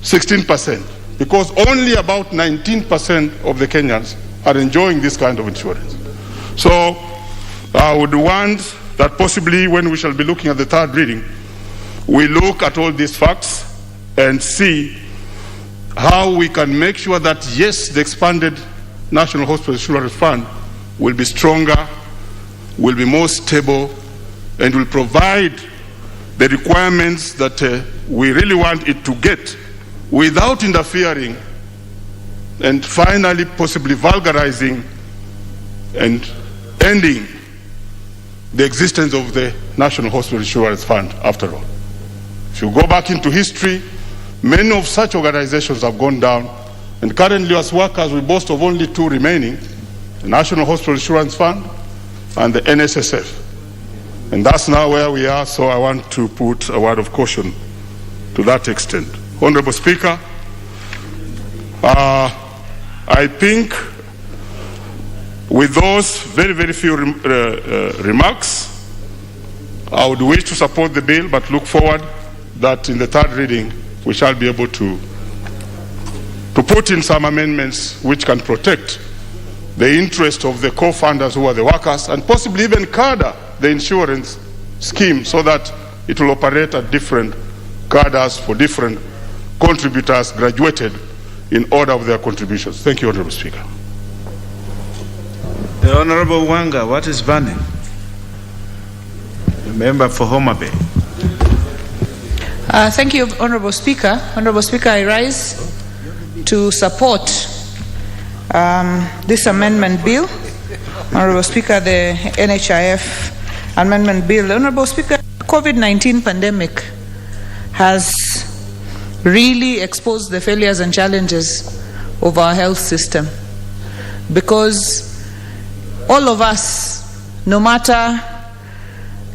[SPEAKER 11] 16%, because only about 19% of the Kenyans are enjoying this kind of insurance. So I would want that possibly when we shall be looking at the third reading, we look at all these facts and see how we can make sure that, yes, the expanded National Hospital Insurance Fund will be stronger, will be more stable, and will provide the requirements that we really want it to get without interfering and finally possibly vulgarizing and ending the existence of the National Hospital Insurance Fund after all. If you go back into history, many of such organizations have gone down, and currently as workers we boast of only two remaining, the National Hospital Insurance Fund and the NSSF. And that's now where we are, so I want to put a word of caution to that extent. Honorable Speaker, I think with those very, very few remarks, I would wish to support the bill, but look forward that in the third reading we shall be able to put in some amendments which can protect the interest of the co-funders who are the workers, and possibly even cadre the insurance scheme so that it will operate at different cadres for different contributors graduated in order of their contributions. Thank you, Honorable Speaker.
[SPEAKER 10] The Honorable Wanga, what is burning? The member for Homa Bay.
[SPEAKER 12] Thank you, Honorable Speaker. Honorable Speaker, I rise to support this amendment bill. Honorable Speaker, the NHIF amendment bill. Honorable Speaker, COVID-19 pandemic has really exposed the failures and challenges of our health system, because all of us, no matter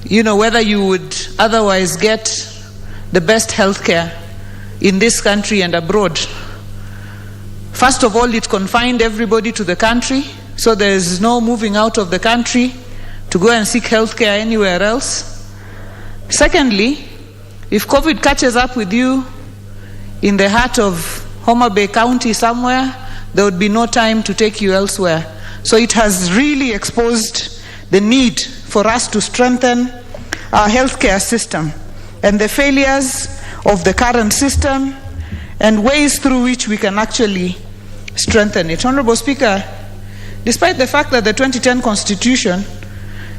[SPEAKER 12] whether you would otherwise get the best health care in this country and abroad, First of all, it confined everybody to the country, so there is no moving out of the country to go and seek health care anywhere else. Secondly, if COVID catches up with you in the heart of Homa Bay County somewhere, there would be no time to take you elsewhere. So it has really exposed the need for us to strengthen our healthcare system and the failures of the current system and ways through which we can actually strengthen it. Honorable Speaker, despite the fact that the 2010 Constitution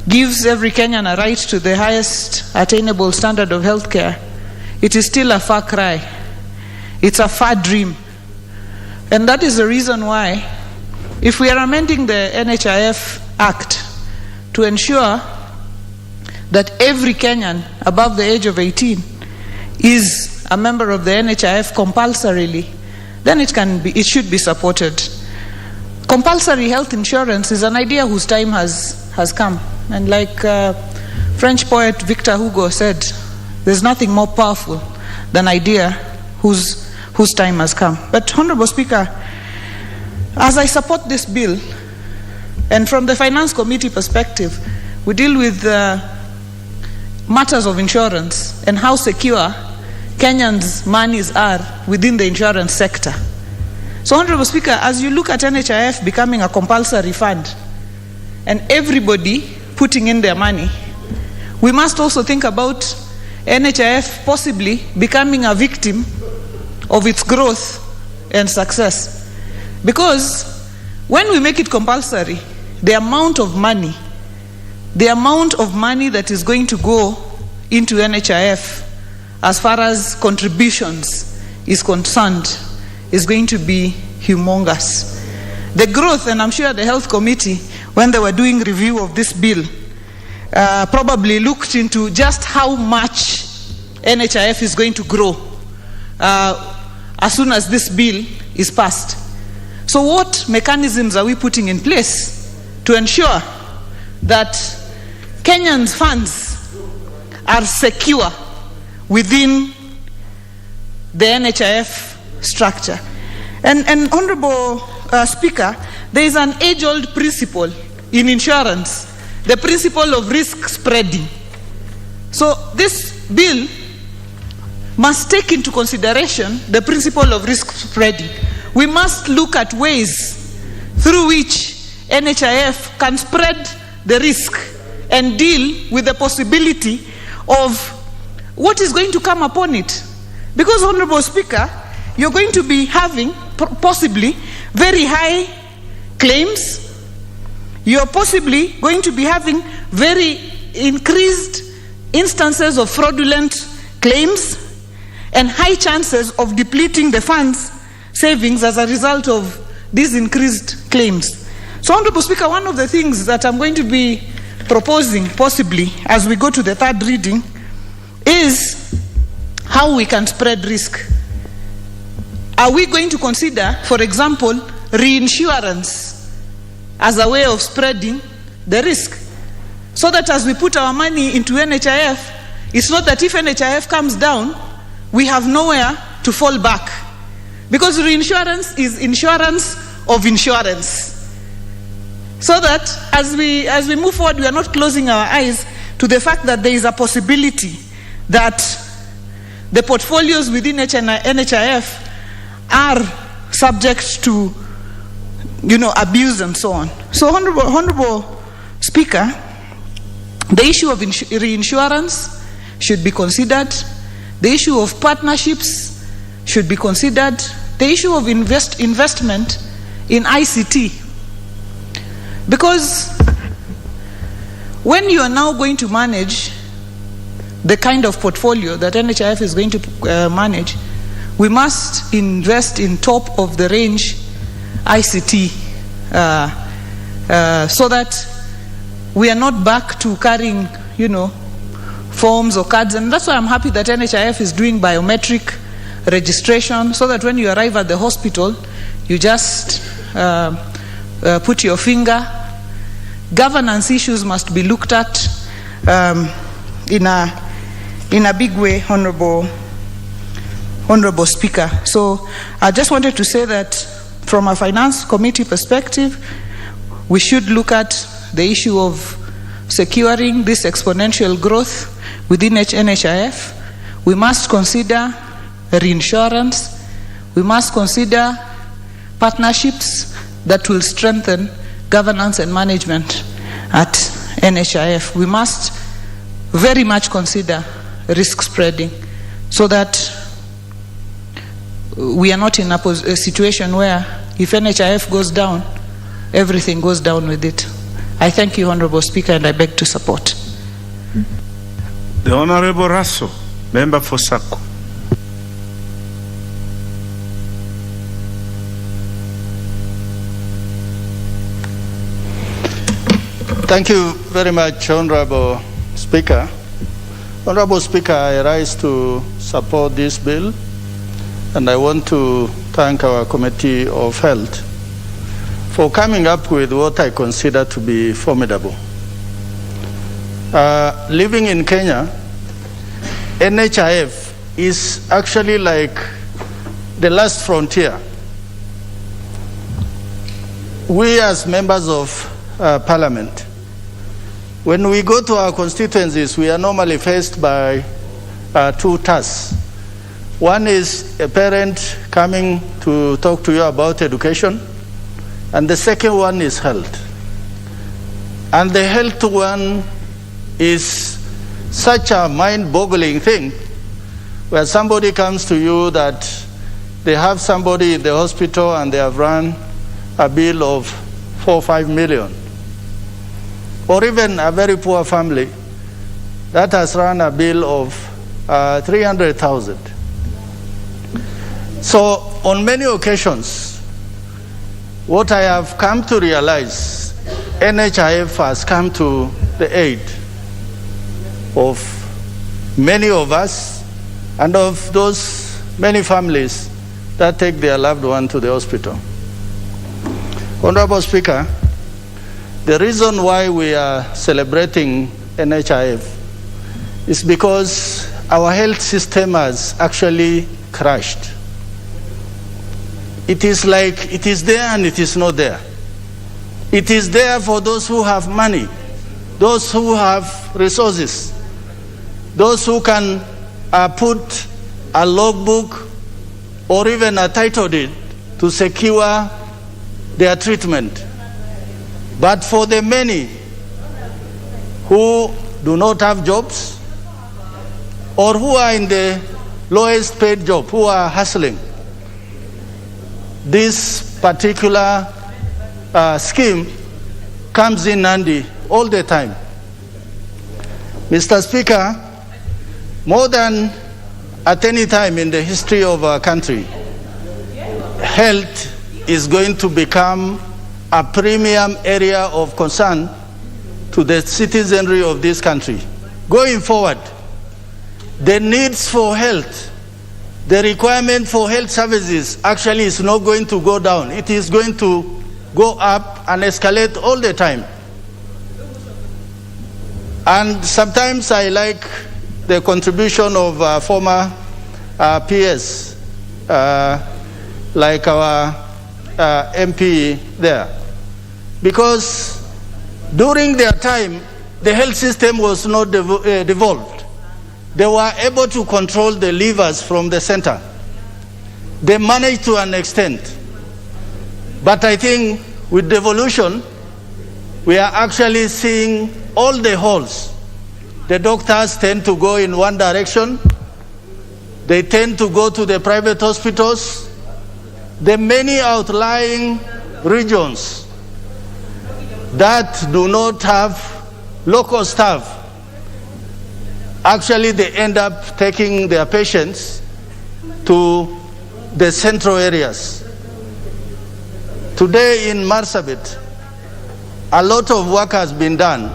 [SPEAKER 12] gives every Kenyan a right to the highest attainable standard of healthcare, it is still a far cry. It's a far dream. And that is the reason why, if we are amending the NHIF Act to ensure that every Kenyan above the age of 18 is a member of the NHIF compulsorily, then it should be supported. Compulsory health insurance is an idea whose time has come. And like French poet Victor Hugo said, there's nothing more powerful than idea whose time has come. But Honorable Speaker, as I support this bill, and from the Finance Committee perspective, we deal with matters of insurance and how secure Kenyans' monies are within the insurance sector. So, Honorable Speaker, as you look at NHIF becoming a compulsory fund and everybody putting in their money, we must also think about NHIF possibly becoming a victim of its growth and success. Because when we make it compulsory, the amount of money that is going to go into NHIF as far as contributions is concerned is going to be humongous. The growth, and I'm sure the Health Committee, when they were doing review of this bill, probably looked into just how much NHIF is going to grow as soon as this bill is passed. So what mechanisms are we putting in place to ensure that Kenyans' funds are secure within the NHIF structure? And Honorable Speaker, there is an age-old principle in insurance, the principle of risk spreading. So this bill must take into consideration the principle of risk spreading. We must look at ways through which NHIF can spread the risk and deal with the possibility of what is going to come upon it. Because, Honorable Speaker, you're going to be having possibly very high claims. You're possibly going to be having very increased instances of fraudulent claims and high chances of depleting the funds savings as a result of these increased claims. So, Honorable Speaker, one of the things that I'm going to be proposing possibly as we go to the third reading is how we can spread risk. Are we going to consider, for example, reinsurance as a way of spreading the risk? So that as we put our money into NHIF, it's not that if NHIF comes down, we have nowhere to fall back. Because reinsurance is insurance of insurance. So that as we move forward, we are not closing our eyes to the fact that there is a possibility that the portfolios within NHIF are subject to, abuse and so on. So, Honorable Speaker, the issue of reinsurance should be considered. The issue of partnerships should be considered. The issue of investment in ICT. Because when you are now going to manage the kind of portfolio that NHIF is going to manage, we must invest in top of the range ICT so that we are not back to carrying, forms or cards. And that's why I'm happy that NHIF is doing biometric registration so that when you arrive at the hospital, you just put your finger. Governance issues must be looked at in a big way, Honorable Speaker. So I just wanted to say that from a finance committee perspective, we should look at the issue of securing this exponential growth within NHIF. We must consider reinsurance. We must consider partnerships that will strengthen governance and management at NHIF. We must very much consider risk spreading so that we are not in a situation where if NHIF goes down, everything goes down with it. I thank you, Honorable Speaker, and I beg to support.
[SPEAKER 10] The Honorable Russell, Member for Sako.
[SPEAKER 4] Thank you very much, Honorable Speaker. Honorable Speaker, I rise to support this bill, and I want to thank our Committee of Health for coming up with what I consider to be formidable. Living in Kenya, NHIF is actually like the last frontier. We as members of Parliament, when we go to our constituencies, we are normally faced by two tasks. One is a parent coming to talk to you about education, and the second one is health. And the health one is such a mind-boggling thing, where somebody comes to you that they have somebody in the hospital and they have run a bill of 4 or 5 million. Or even a very poor family that has run a bill of 300,000. So on many occasions, what I have come to realize, NHIF has come to the aid of many of us and of those many families that take their loved one to the hospital. Honorable Speaker, the reason why we are celebrating NHIF is because our health system has actually crashed. It is like it is there and it is not there. It is there for those who have money, those who have resources, those who can put a logbook or even a title deed to secure their treatment. But for the many who do not have jobs or who are in the lowest paid job, who are hustling, this particular scheme comes in handy all the time. Mr. Speaker, more than at any time in the history of our country, health is going to become a premium area of concern to the citizenry of this country. Going forward, the needs for health, the requirement for health services actually is not going to go down. It is going to go up and escalate all the time. And sometimes I like the contribution of former PS, like our MP there. Because during their time, the health system was not devolved. They were able to control the levers from the center. They managed to an extent. But I think with devolution, we are actually seeing all the holes. The doctors tend to go in one direction. They tend to go to the private hospitals. The many outlying regions that do not have local staff, actually they end up taking their patients to the central areas. Today in Marsabit, a lot of work has been done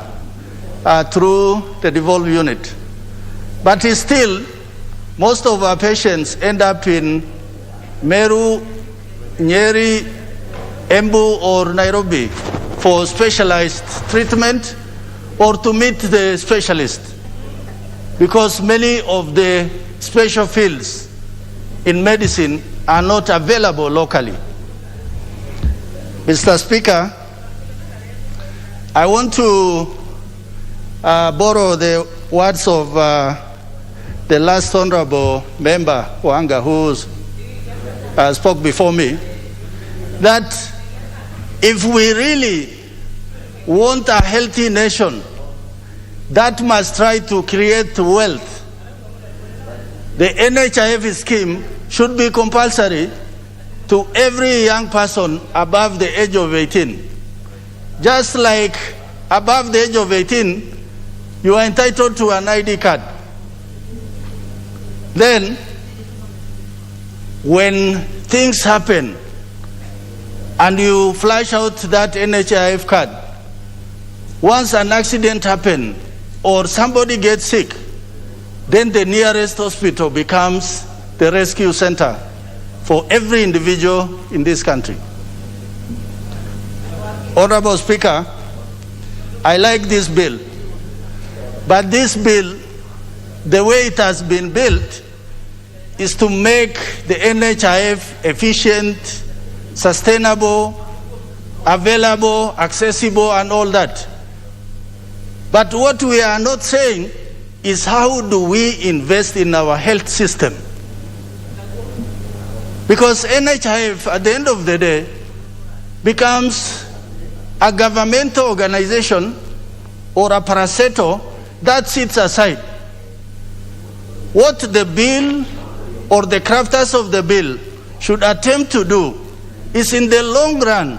[SPEAKER 4] through the devolved unit. But still, most of our patients end up in Meru, Nyeri, Embu or Nairobi for specialized treatment or to meet the specialist, because many of the special fields in medicine are not available locally.
[SPEAKER 13] Mr. Speaker, I want to borrow the words of the last honorable member, Wanga, who spoke before me, that if we really want a healthy nation that must try to create wealth, the NHIF scheme should be compulsory to every young person above the age of 18. Just like above the age of 18, you are entitled to an ID card. Then, when things happen and you flash out that NHIF card, once an accident happens or somebody gets sick, then the nearest hospital becomes the rescue center for every individual in this country. Honorable Speaker, I like this bill, but this bill, the way it has been built, is to make the NHIF efficient, sustainable, available, accessible, and all that. But what we are not saying is how do we invest in our health system? Because NHIF, at the end of the day, becomes a governmental organization or a parastatal that sits aside. What the bill or the crafters of the bill should attempt to do is, in the long run,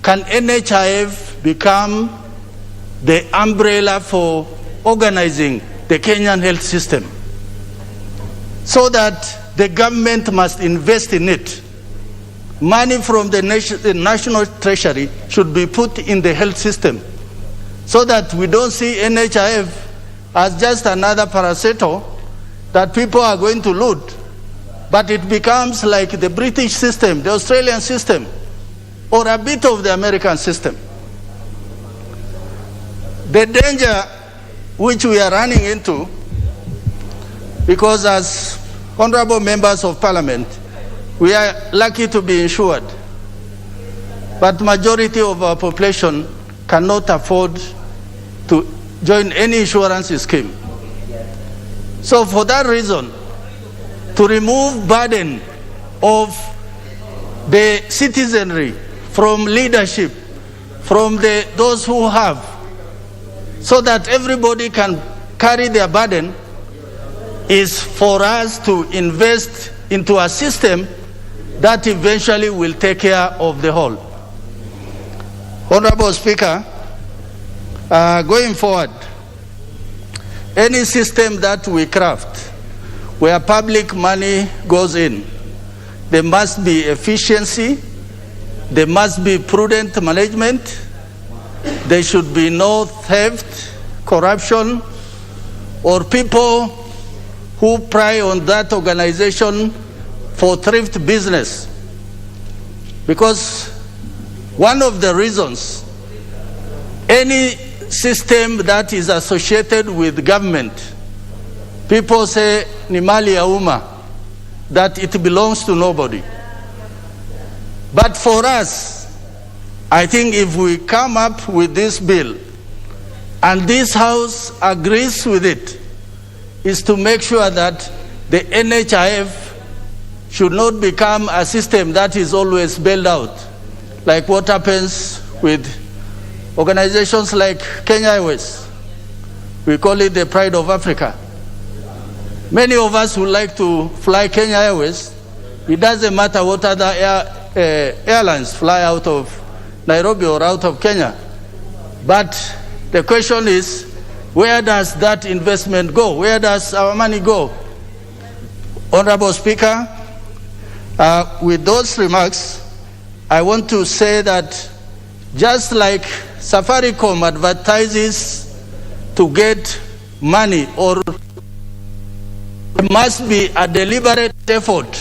[SPEAKER 13] can NHIF become the umbrella for organizing the Kenyan health system, so that the government must invest in it. Money from the national treasury should be put in the health system, so that we don't see NHIF as just another parastatal that people are going to loot, but it becomes like the British system, the Australian system, or a bit of the American system. The danger which we are running into, because as honorable members of parliament, we are lucky to be insured, but majority of our population cannot afford to join any insurance scheme. So for that reason, to remove burden of the citizenry from leadership, from those who have, so that everybody can carry their burden, is for us to invest into a system that eventually will take care of the whole. Honorable Speaker, going forward, any system that we craft where public money goes in, there must be efficiency, there must be prudent management, there should be no theft, corruption, or people who prey on that organization for thrift business. Because one of the reasons any system that is associated with government, people say ni mali ya umma, that it belongs to nobody. But for us, I think if we come up with this bill and this House agrees with it, is to make sure that the NHIF should not become a system that is always bailed out, like what happens with organizations like Kenya Airways. We call it the pride of Africa. Many of us who like to fly Kenya Airways, it doesn't matter what other airlines fly out of Nairobi or out of Kenya. But the question is, where does that investment go? Where does our money go? Honorable Speaker, with those remarks, I want to say that just like Safaricom advertises to get money, or there must be a deliberate effort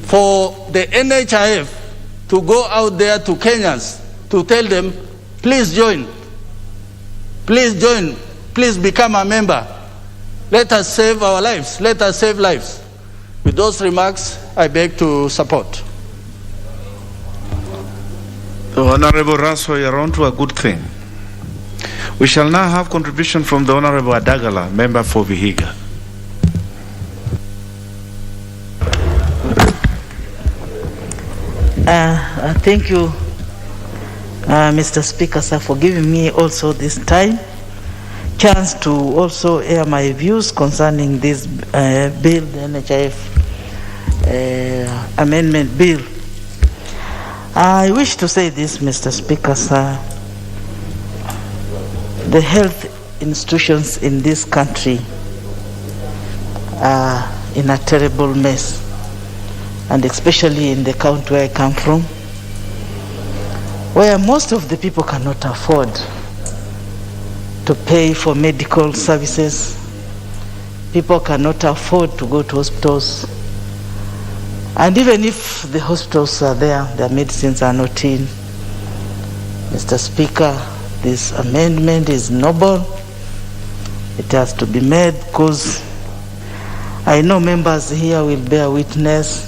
[SPEAKER 13] for the NHIF to go out there to Kenyans to tell them, please join, please become a member. Let us save our lives, let us save lives. With those remarks, I beg to support.
[SPEAKER 10] Honorable Raso, you're on to a good thing. We shall now have contribution from the Honorable Adagala, member for Vihiga.
[SPEAKER 14] Thank you, Mr. Speaker, sir, for giving me also this chance to also air my views concerning this bill, the NHIF amendment bill. I wish to say this, Mr. Speaker, sir. The health institutions in this country are in a terrible mess, and especially in the county where I come from, where most of the people cannot afford to pay for medical services. People cannot afford to go to hospitals. And even if the hospitals are there, their medicines are not in. Mr. Speaker, this amendment is noble. It has to be made because I know members here will bear witness.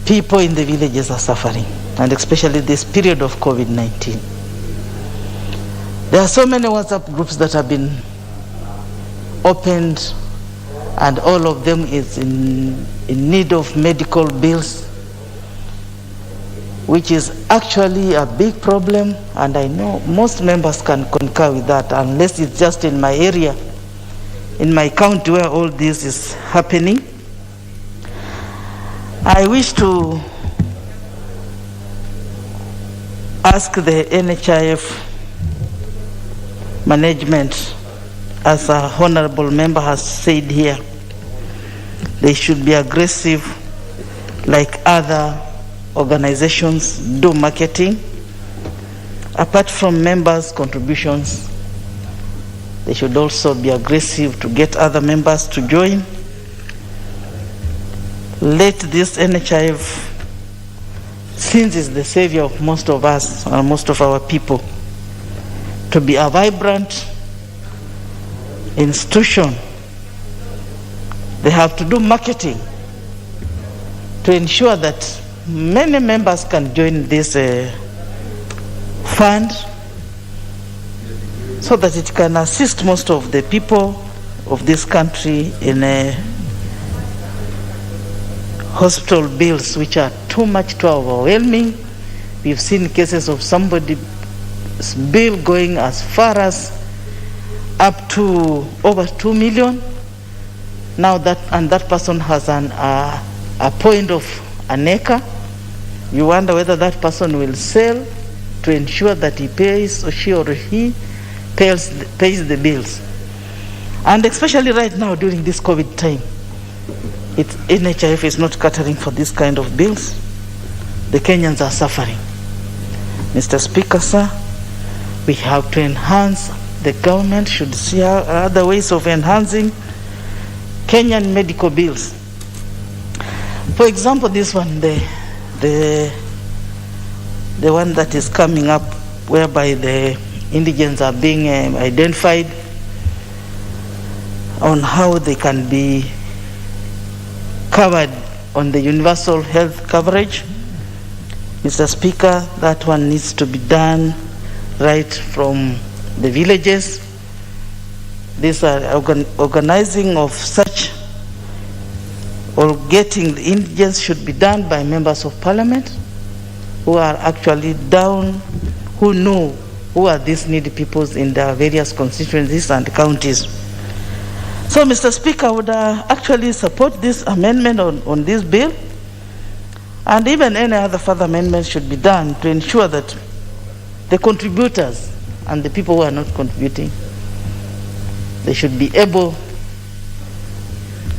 [SPEAKER 14] People in the villages are suffering, and especially this period of COVID-19. There are so many WhatsApp groups that have been opened, and all of them is in need of medical bills, which is actually a big problem, and I know most members can concur with that, unless it's just in my area, in my county where all this is happening. I wish to ask the NHIF management, as a honorable member has said here, they should be aggressive like other organizations do marketing. Apart from members' contributions, they should also be aggressive to get other members to join. Let this NHIF, since it's the savior of most of us and most of our people, to be a vibrant institution. They have to do marketing to ensure that many members can join this fund, so that it can assist most of the people of this country in hospital bills, which are too much, too overwhelming. We've seen cases of somebody's bill going as far as up to over 2 million. Now that person has a point of an acre. You wonder whether that person will sell to ensure that he pays, or she or he pays the bills. And especially right now during this COVID time, NHIF is not catering for this kind of bills. The Kenyans are suffering. Mr. Speaker, sir, we have to enhance, the government should see other ways of enhancing Kenyan medical bills. For example, this one, the one that is coming up, whereby the indigents are being identified on how they can be covered on the universal health coverage. Mr. Speaker, that one needs to be done right from the villages. These are organizing of such, or getting the indigents should be done by members of parliament who are actually down, who know who are these needy peoples in their various constituencies and counties. So, Mr. Speaker, I would actually support this amendment on this bill, and even any other further amendments should be done to ensure that the contributors and the people who are not contributing, they should be able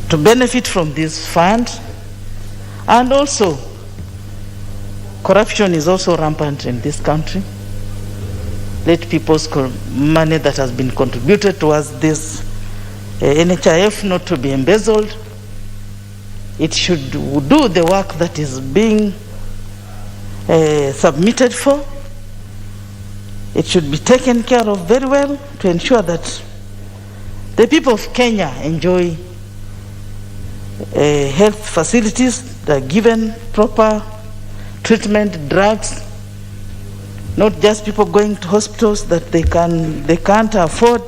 [SPEAKER 14] to benefit from this fund. And also, corruption is also rampant in this country. Let people's money that has been contributed towards this NHIF not to be embezzled. It should do the work that is being submitted for. It should be taken care of very well to ensure that the people of Kenya enjoy health facilities, they're given proper treatment, drugs, not just people going to hospitals that they can't afford.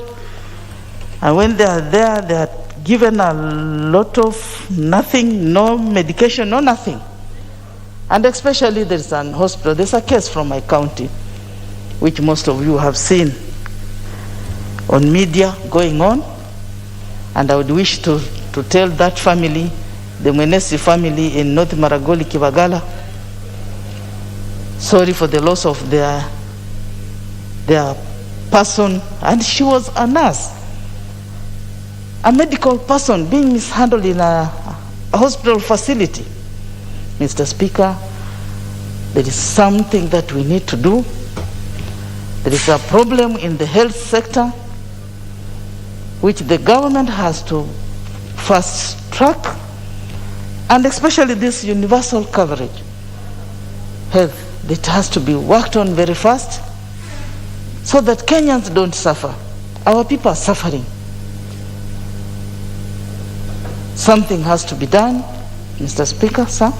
[SPEAKER 14] And when they are there, they are given a lot of nothing, no medication, no nothing. And especially there's an hospital, there's a case from my county, which most of you have seen on media going on. And I would wish to tell that family, the Mwenesi family in North Maragoli, Kibagala, sorry for the loss of their person. And she was a nurse, a medical person being mishandled in a hospital facility. Mr. Speaker, there is something that we need to do. There is a problem in the health sector which the government has to fast track, and especially this universal coverage health, it has to be worked on very fast so that Kenyans don't suffer. Our people are suffering. Something has to be done, Mr. Speaker, sir.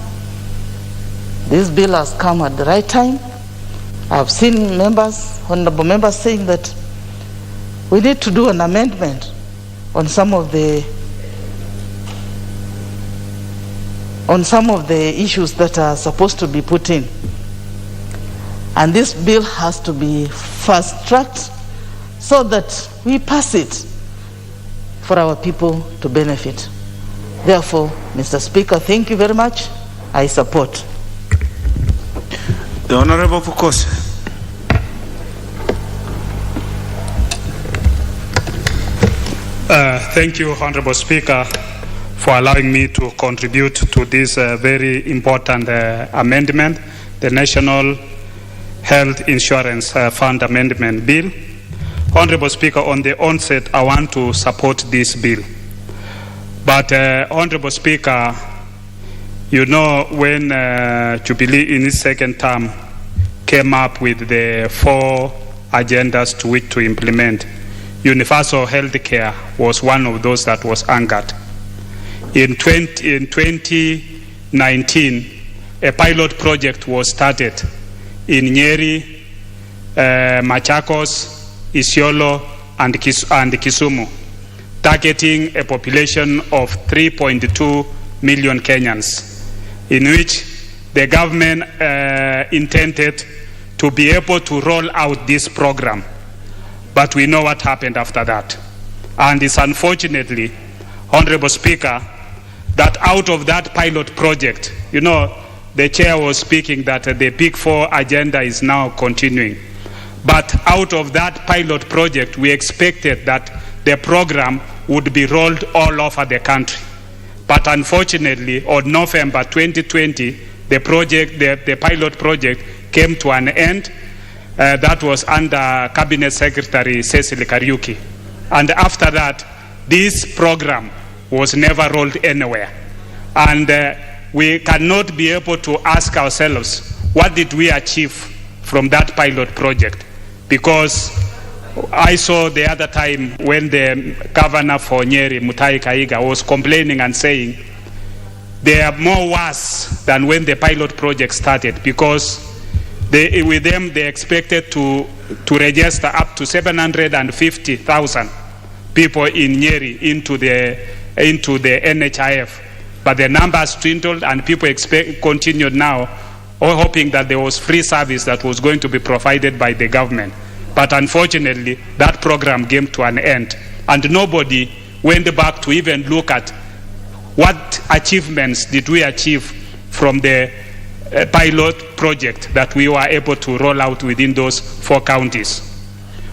[SPEAKER 14] This bill has come at the right time. I've seen members, honorable members, saying that we need to do an amendment on some of the issues that are supposed to be put in. And this bill has to be fast-tracked so that we pass it for our people to benefit. Therefore, Mr. Speaker, thank you very much. I support.
[SPEAKER 10] The Honorable Fukose.
[SPEAKER 15] Thank you, Honorable Speaker, for allowing me to contribute to this very important amendment, the National Health Insurance Fund Amendment Bill. Honorable Speaker, on the onset, I want to support this bill. But, Honorable Speaker, you know, when Jubilee in its second term came up with the 4 agendas to which to implement, universal health care was one of those that was anchored. In 2019, a pilot project was started in Nyeri, Machakos, Isiolo, and Kisumu, targeting a population of 3.2 million Kenyans, in which the government intended to be able to roll out this program. But we know what happened after that. And it's unfortunately, Honorable Speaker, that out of that pilot project, you know, the chair was speaking that the Big 4 agenda is now continuing. But out of that pilot project, we expected that the program would be rolled all over the country. But unfortunately, on November 2020, the pilot project came to an end. That was under Cabinet Secretary Cecily Kariuki. And after that, this program was never rolled anywhere. And we cannot be able to ask ourselves, what did we achieve from that pilot project? Because I saw the other time when the governor for Nyeri, Mutahi Kahiga, was complaining and saying they are more worse than when the pilot project started, because with them they expected to register up to 750,000 people in Nyeri into the NHIF. But the numbers dwindled and people continued now, all hoping that there was free service that was going to be provided by the government. But unfortunately, that program came to an end. And nobody went back to even look at what achievements did we achieve from the pilot project that we were able to roll out within those 4 counties.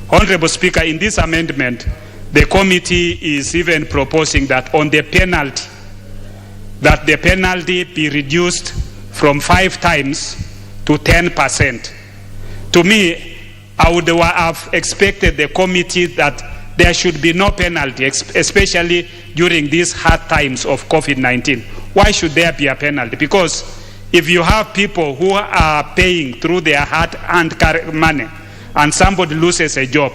[SPEAKER 15] Honorable Speaker, in this amendment, the committee is even proposing that on the penalty, that the penalty be reduced from 5 times to 10%. To me, I would have expected the committee that there should be no penalty, especially during these hard times of COVID-19. Why should there be a penalty? Because if you have people who are paying through their hard-earned money and somebody loses a job,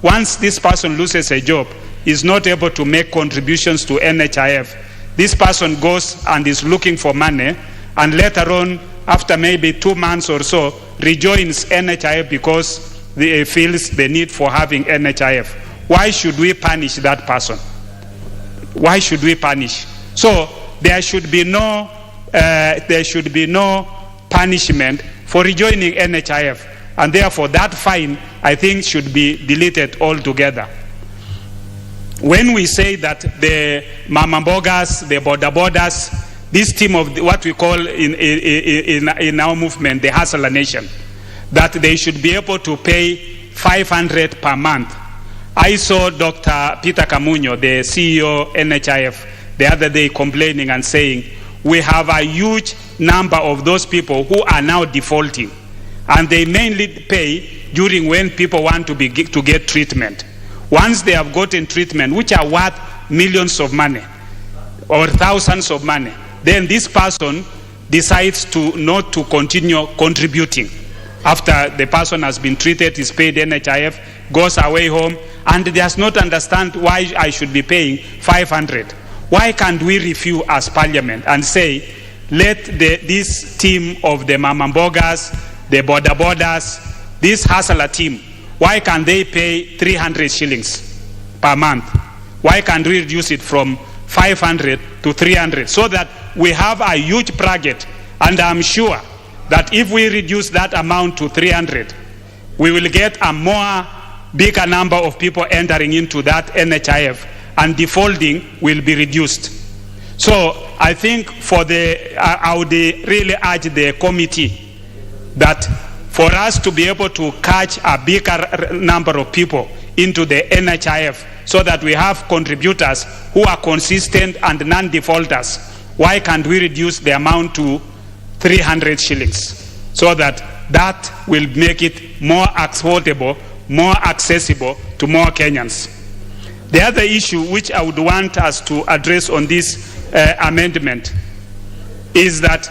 [SPEAKER 15] once this person loses a job, is not able to make contributions to NHIF, this person goes and is looking for money, and later on, after maybe 2 months or so, rejoins NHIF because he feels the need for having NHIF, why should we punish that person? Why should we punish? So there should be no punishment for rejoining NHIF, and therefore that fine, I think, should be deleted altogether. When we say that the mama mbogas, the border borders, this team of what we call in our movement the Hustler Nation, that they should be able to pay 500 per month. I saw Dr. Peter Kamunyo, the CEO NHIF, the other day complaining and saying, we have a huge number of those people who are now defaulting, and they mainly pay during when people want to get treatment. Once they have gotten treatment, which are worth millions of money or thousands of money, then this person decides to not to continue contributing. After the person has been treated, is paid NHIF, goes away home, and does not understand why I should be paying 500. Why can't we review as Parliament and say, let this team of the Mama Mbogas, the border borders, this hustler team, why can't they pay 300 shillings per month? Why can't we reduce it from 500 to 300 so that we have a huge bracket? And I'm sure that if we reduce that amount to 300, we will get a bigger number of people entering into that NHIF, and defaulting will be reduced. So I think I would really urge the committee that for us to be able to catch a bigger number of people into the NHIF so that we have contributors who are consistent and non-defaulters, why can't we reduce the amount to 300 shillings so that will make it more affordable, more accessible to more Kenyans? The other issue which I would want us to address on this amendment is that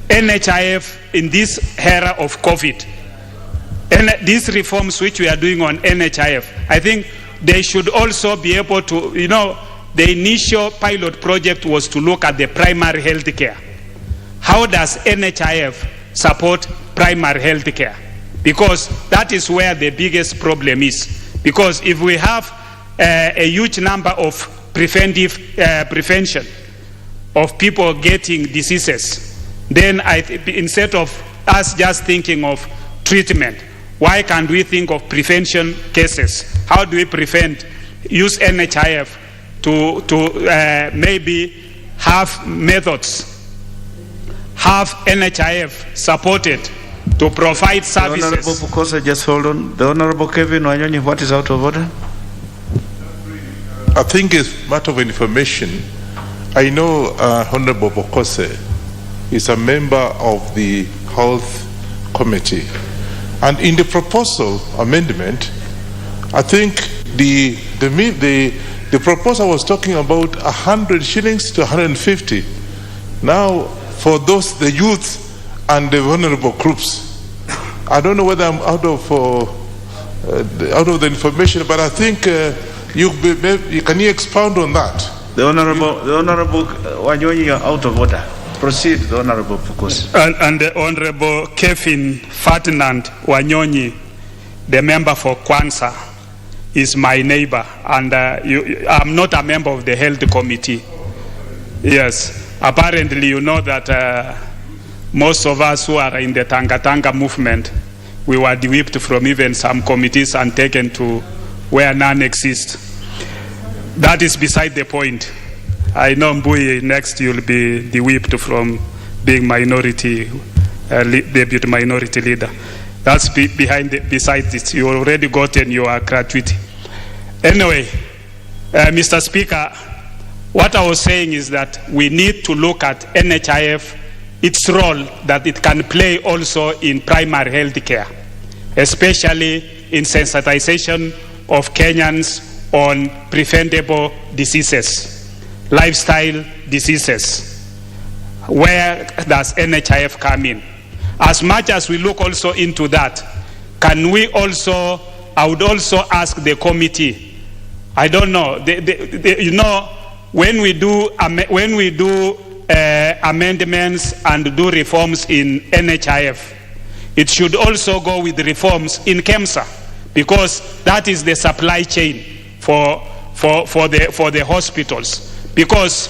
[SPEAKER 15] NHIF in this era of COVID, and these reforms which we are doing on NHIF, I think they should also be able to, the initial pilot project was to look at the primary health care. How does NHIF support primary health care? Because that is where the biggest problem is. Because if we have a huge number of prevention of people getting diseases, then instead of us just thinking of treatment, why can't we think of prevention cases? How do we use NHIF to maybe have methods, have NHIF supported to provide services?
[SPEAKER 10] The Honorable Pukosa, just hold on. The Honorable Kevin Wanyonyi, what is out of order?
[SPEAKER 11] I think it's a matter of information. I know Honorable Bokose is a member of the Health Committee. And in the proposal amendment, I think the proposal was talking about 100 shillings to 150. Now, for the youth and the vulnerable groups, I don't know whether I'm out of the information, but I think can you expound on that?
[SPEAKER 10] The Honorable Wanyonyi, you are out of order. Proceed, the Honorable Pukosa.
[SPEAKER 15] And the Honorable Kevin Ferdinand Wanyonyi, the member for Kwanza, is my neighbor, and I'm not a member of the Health Committee. Yes, apparently you know that most of us who are in the Tanga movement, we were de-whipped from even some committees and taken to where none exist. That is beside the point. I know Mbui, next you'll be de-whipped from being deputy minority leader. That's beside it. You already gotten your gratuity. Anyway, Mr. Speaker, what I was saying is that we need to look at NHIF, its role that it can play also in primary health care, especially in sensitization of Kenyans on preventable diseases, lifestyle diseases. Where does NHIF come in? As much as we look also into that, can we also, I would also ask the committee, I don't know, when we do amendments and do reforms in NHIF, it should also go with reforms in KEMSA, because that is the supply chain for the hospitals. Because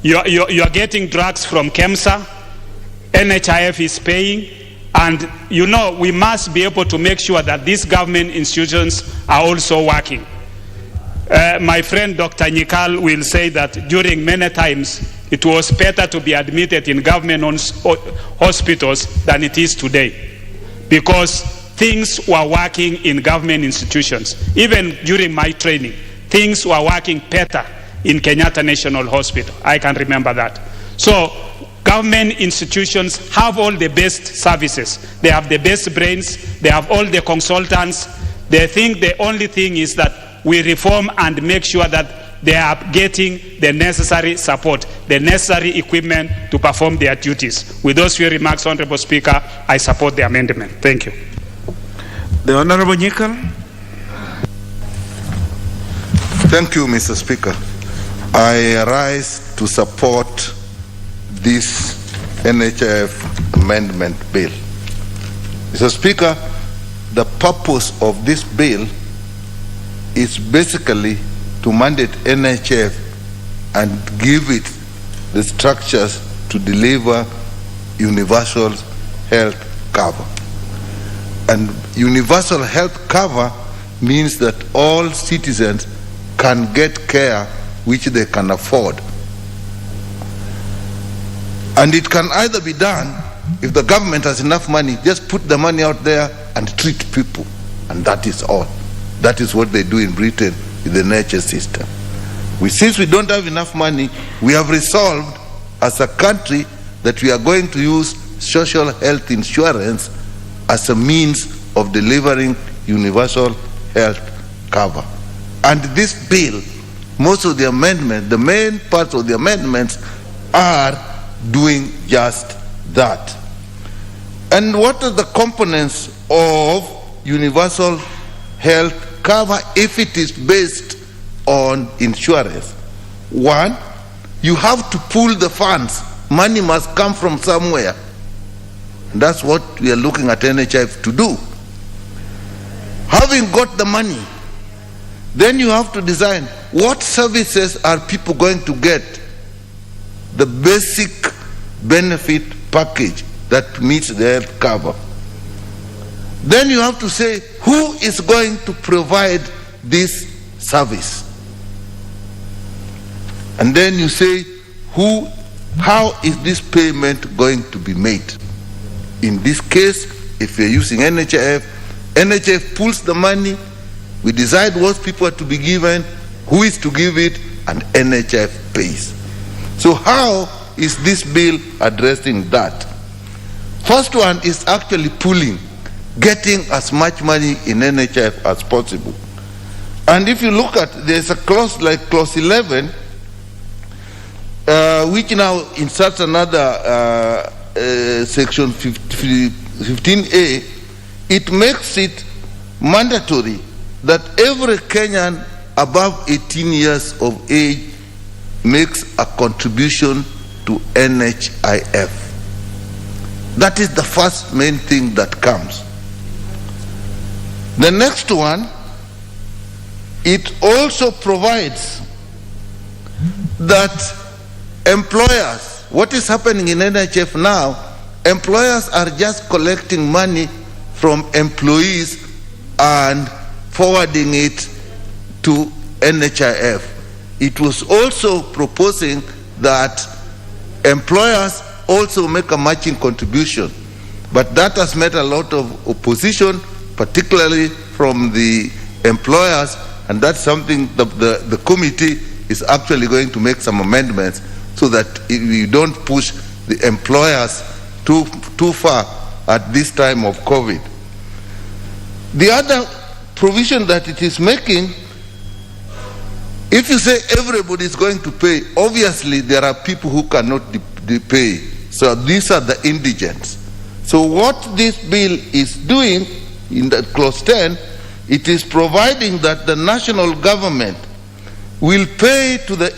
[SPEAKER 15] you are getting drugs from KEMSA, NHIF is paying, and you know we must be able to make sure that these government institutions are also working. My friend Dr. Nyikal will say that during many times it was better to be admitted in government hospitals than it is today, because things were working in government institutions. Even during my training, things were working better in Kenyatta National Hospital. I can remember that. So government institutions have all the best services. They have the best brains. They have all the consultants. They think the only thing is that we reform and make sure that they are getting the necessary support, the necessary equipment to perform their duties. With those few remarks, Honorable Speaker, I support the amendment. Thank you.
[SPEAKER 16] The Honorable Nyikal.
[SPEAKER 17] Thank you, Mr. Speaker. I rise to support this NHIF amendment bill. Mr. Speaker, the purpose of this bill is basically to mandate NHIF and give it the structures to deliver universal health cover. And universal health cover means that all citizens can get care which they can afford. And it can either be done, if the government has enough money, just put the money out there and treat people. And that is all. That is what they do in Britain with the NHS system. Since we don't have enough money, we have resolved as a country that we are going to use social health insurance as a means of delivering universal health cover. And this bill, most of the amendments, the main parts of the amendments are doing just that. And what are the components of universal health cover if it is based on insurance? One, you have to pool the funds. Money must come from somewhere. And that's what we are looking at NHIF to do. Having got the money, then you have to design what services are people going to get, the basic benefit package that meets the health cover. Then you have to say who is going to provide this service. And then you say how is this payment going to be made? In this case, if you're using NHIF, NHIF pulls the money, we decide what people are to be given, who is to give it, and NHIF pays. So how is this bill addressing that? First one is actually pooling, getting as much money in NHIF as possible. And if you look at, there's a clause like clause 11, which now inserts another section 15A. It makes it mandatory that every Kenyan above 18 years of age makes a contribution to NHIF. That is the first main thing that comes. The next one, it also provides that employers, what is happening in NHIF now, employers are just collecting money from employees and forwarding it to NHIF. It was also proposing that employers also make a matching contribution, but that has met a lot of opposition, particularly from the employers, and that's something the committee is actually going to make some amendments so that we don't push the employers too far at this time of COVID. The other provision that it is making, if you say everybody is going to pay, obviously there are people who cannot pay. So these are the indigents. So what this bill is doing in the clause 10, it is providing that the national government will pay for the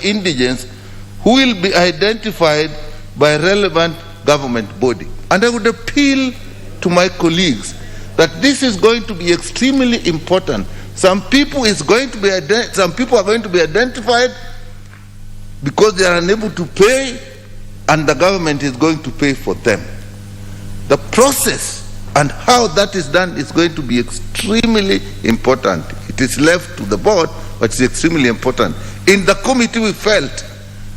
[SPEAKER 17] indigents who will be identified by relevant government body. And I would appeal to my colleagues that this is going to be extremely important. Some people are going to be identified because they are unable to pay, and the government is going to pay for them. The process and how that is done is going to be extremely important. It is left to the board, but it's extremely important. In the committee, we felt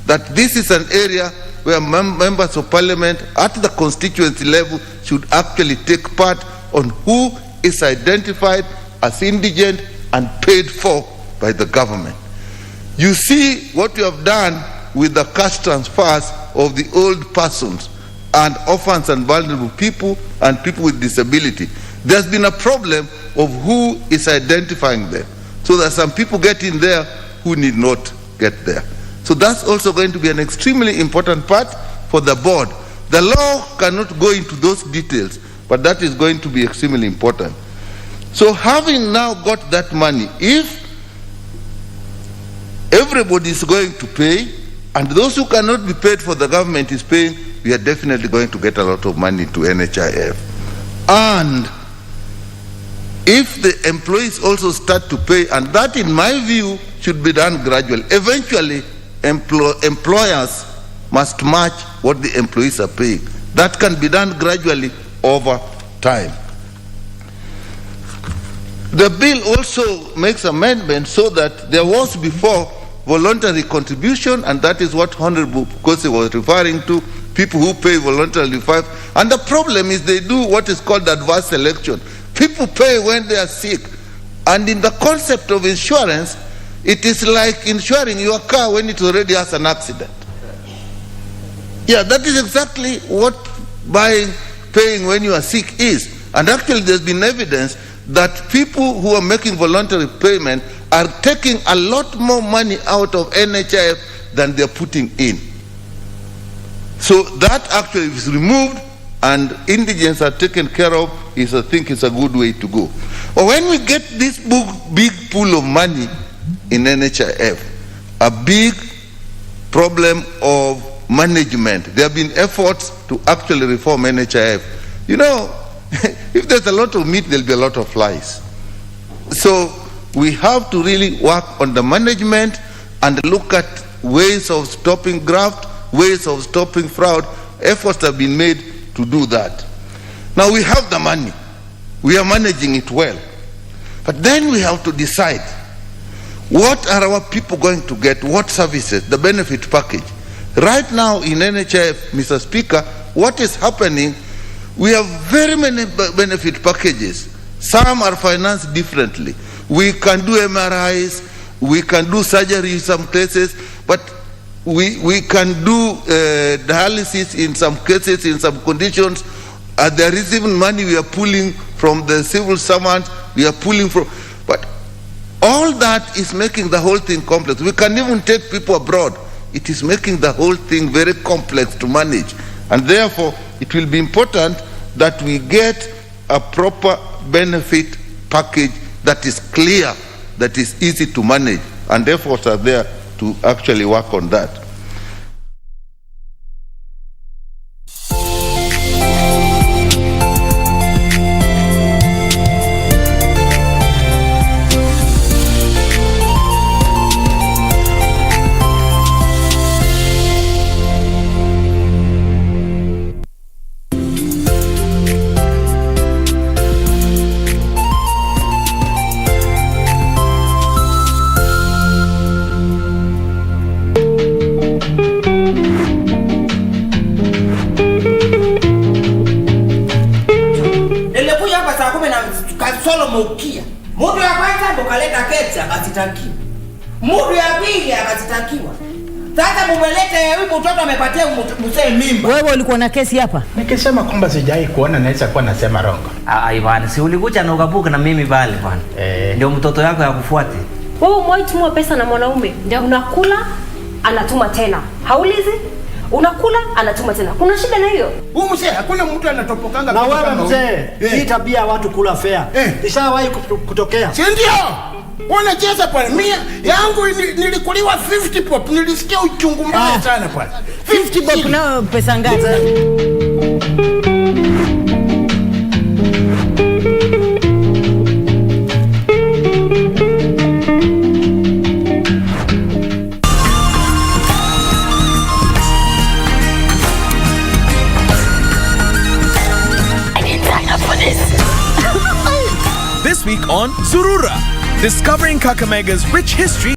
[SPEAKER 17] that this is an area where members of parliament at the constituency level should actually take part on who is identified as indigent and paid for by the government. You see what you have done with the cash transfers of the old persons and orphans and vulnerable people and people with disability. There's been a problem of who is identifying them. So that some people get in there who need not get there. So that's also going to be an extremely important part for the board. The law cannot go into those details, but that is going to be extremely important. So having now got that money, if everybody is going to pay, and those who cannot be paid for the government is paying, we are definitely going to get a lot of money to NHIF. And if the employees also start to pay, and that in my view should be done gradually, eventually employers must match what the employees are paying. That can be done gradually over time. The bill also makes amendments so that there was before voluntary contribution, and that is what Honorable Kosi was referring to, people who pay voluntarily 5. And the problem is they do what is called adverse selection. People pay when they are sick. And in the concept of insurance, it is like insuring your car when it already has an accident. Yeah, that is exactly what paying when you are sick is. And actually there's been evidence that people who are making voluntary payment are taking a lot more money out of NHIF than they're putting in. So that actually is removed and indigents are taken care of. I think it's a good way to go. But when we get this big pool of money in NHIF, a big problem of management, there have been efforts to actually reform NHIF. You know, if there's a lot of meat, there'll be a lot of flies. So we have to really work on the management and look at ways of stopping graft, ways of stopping fraud. Efforts have been made to do that. Now we have the money. We are managing it well. But then we have to decide, what are our people going to get? What services? The benefit package. Right now in NHIF, Mr. Speaker, what is happening, we have very many benefit packages. Some are financed differently. We can do MRIs, we can do surgery in some cases, but we can do dialysis in some cases, in some conditions. There is even money we are pulling from the civil servants, we are pulling from, but all that is making the whole thing complex. We can even take people abroad. It is making the whole thing very complex to manage. And therefore, it will be important that we get a proper benefit package that is clear, that is easy to manage, and efforts are there to actually work on that.
[SPEAKER 18] Mudu ya kwanza ndo kaleta keti akazitakiwa. Mudu ya pili akazitakiwa. Sasa mumeleta ya huyu mtoto amepatia mzee mimba.
[SPEAKER 19] Wewe ulikuwa na kesi hapa?
[SPEAKER 20] Nikisema kwamba sijai kuona naweza kuwa nasema rongo.
[SPEAKER 21] Bwana, si ulikuja na ukabuka na mimi pale bwana. Ndio mtoto yako yakufuate.
[SPEAKER 22] Wewe umeitumwa pesa na mwanaume, ndio unakula anatuma tena. Haulizi? Unakula anatuma tena. Kuna shida na hiyo?
[SPEAKER 18] Huyu mzee hakuna mtu anatopokanga
[SPEAKER 23] na wewe mzee. Hii tabia watu kula fea. Ishawahi kutokea.
[SPEAKER 18] Si ndio? Wanacheza pale. Mimi yangu nilikuliwa 50 pop. Nilisikia uchungu mbaya sana pale.
[SPEAKER 19] 50 pop nao pesa ngapi?
[SPEAKER 1] This week on Zurura, discovering Kakamaga's rich history